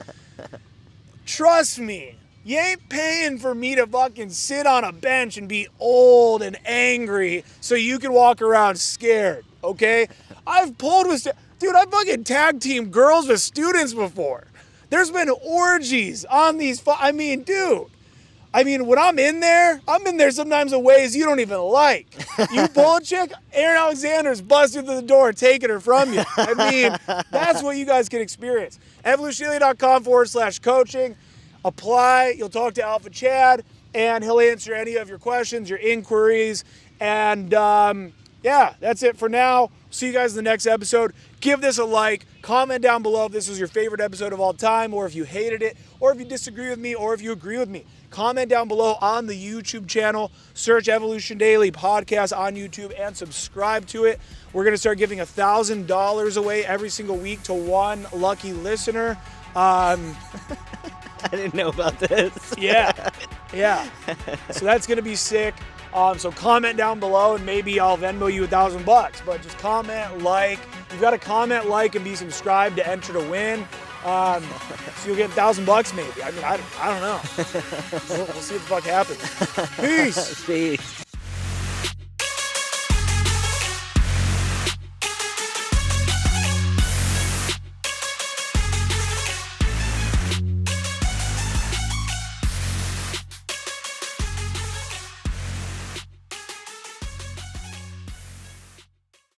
Trust me, you ain't paying for me to fucking sit on a bench and be old and angry so you can walk around scared, okay? I've pulled with, dude, I've fucking tag team girls with students before. There's been orgies on these, dude. When I'm in there sometimes in ways you don't even like. You pull a chick, Aaron Alexander's busting through the door, taking her from you. That's what you guys can experience. evolutiondaily.com/coaching. Apply. You'll talk to Alpha Chad, and he'll answer any of your questions, your inquiries. And yeah, that's it for now. See you guys in the next episode. Give this a like. Comment down below if this was your favorite episode of all time, or if you hated it, or if you disagree with me, or if you agree with me. Comment down below on the YouTube channel. Search Evolution Daily Podcast on YouTube and subscribe to it. We're going to start giving $1,000 away every single week to one lucky listener. I didn't know about this. Yeah. So that's going to be sick. So comment down below, and maybe I'll Venmo you $1,000. But just comment, like. You've got to comment, like, and be subscribed to enter to win. So you'll get $1,000 maybe. I don't know. We'll see what the fuck happens. Peace. Peace.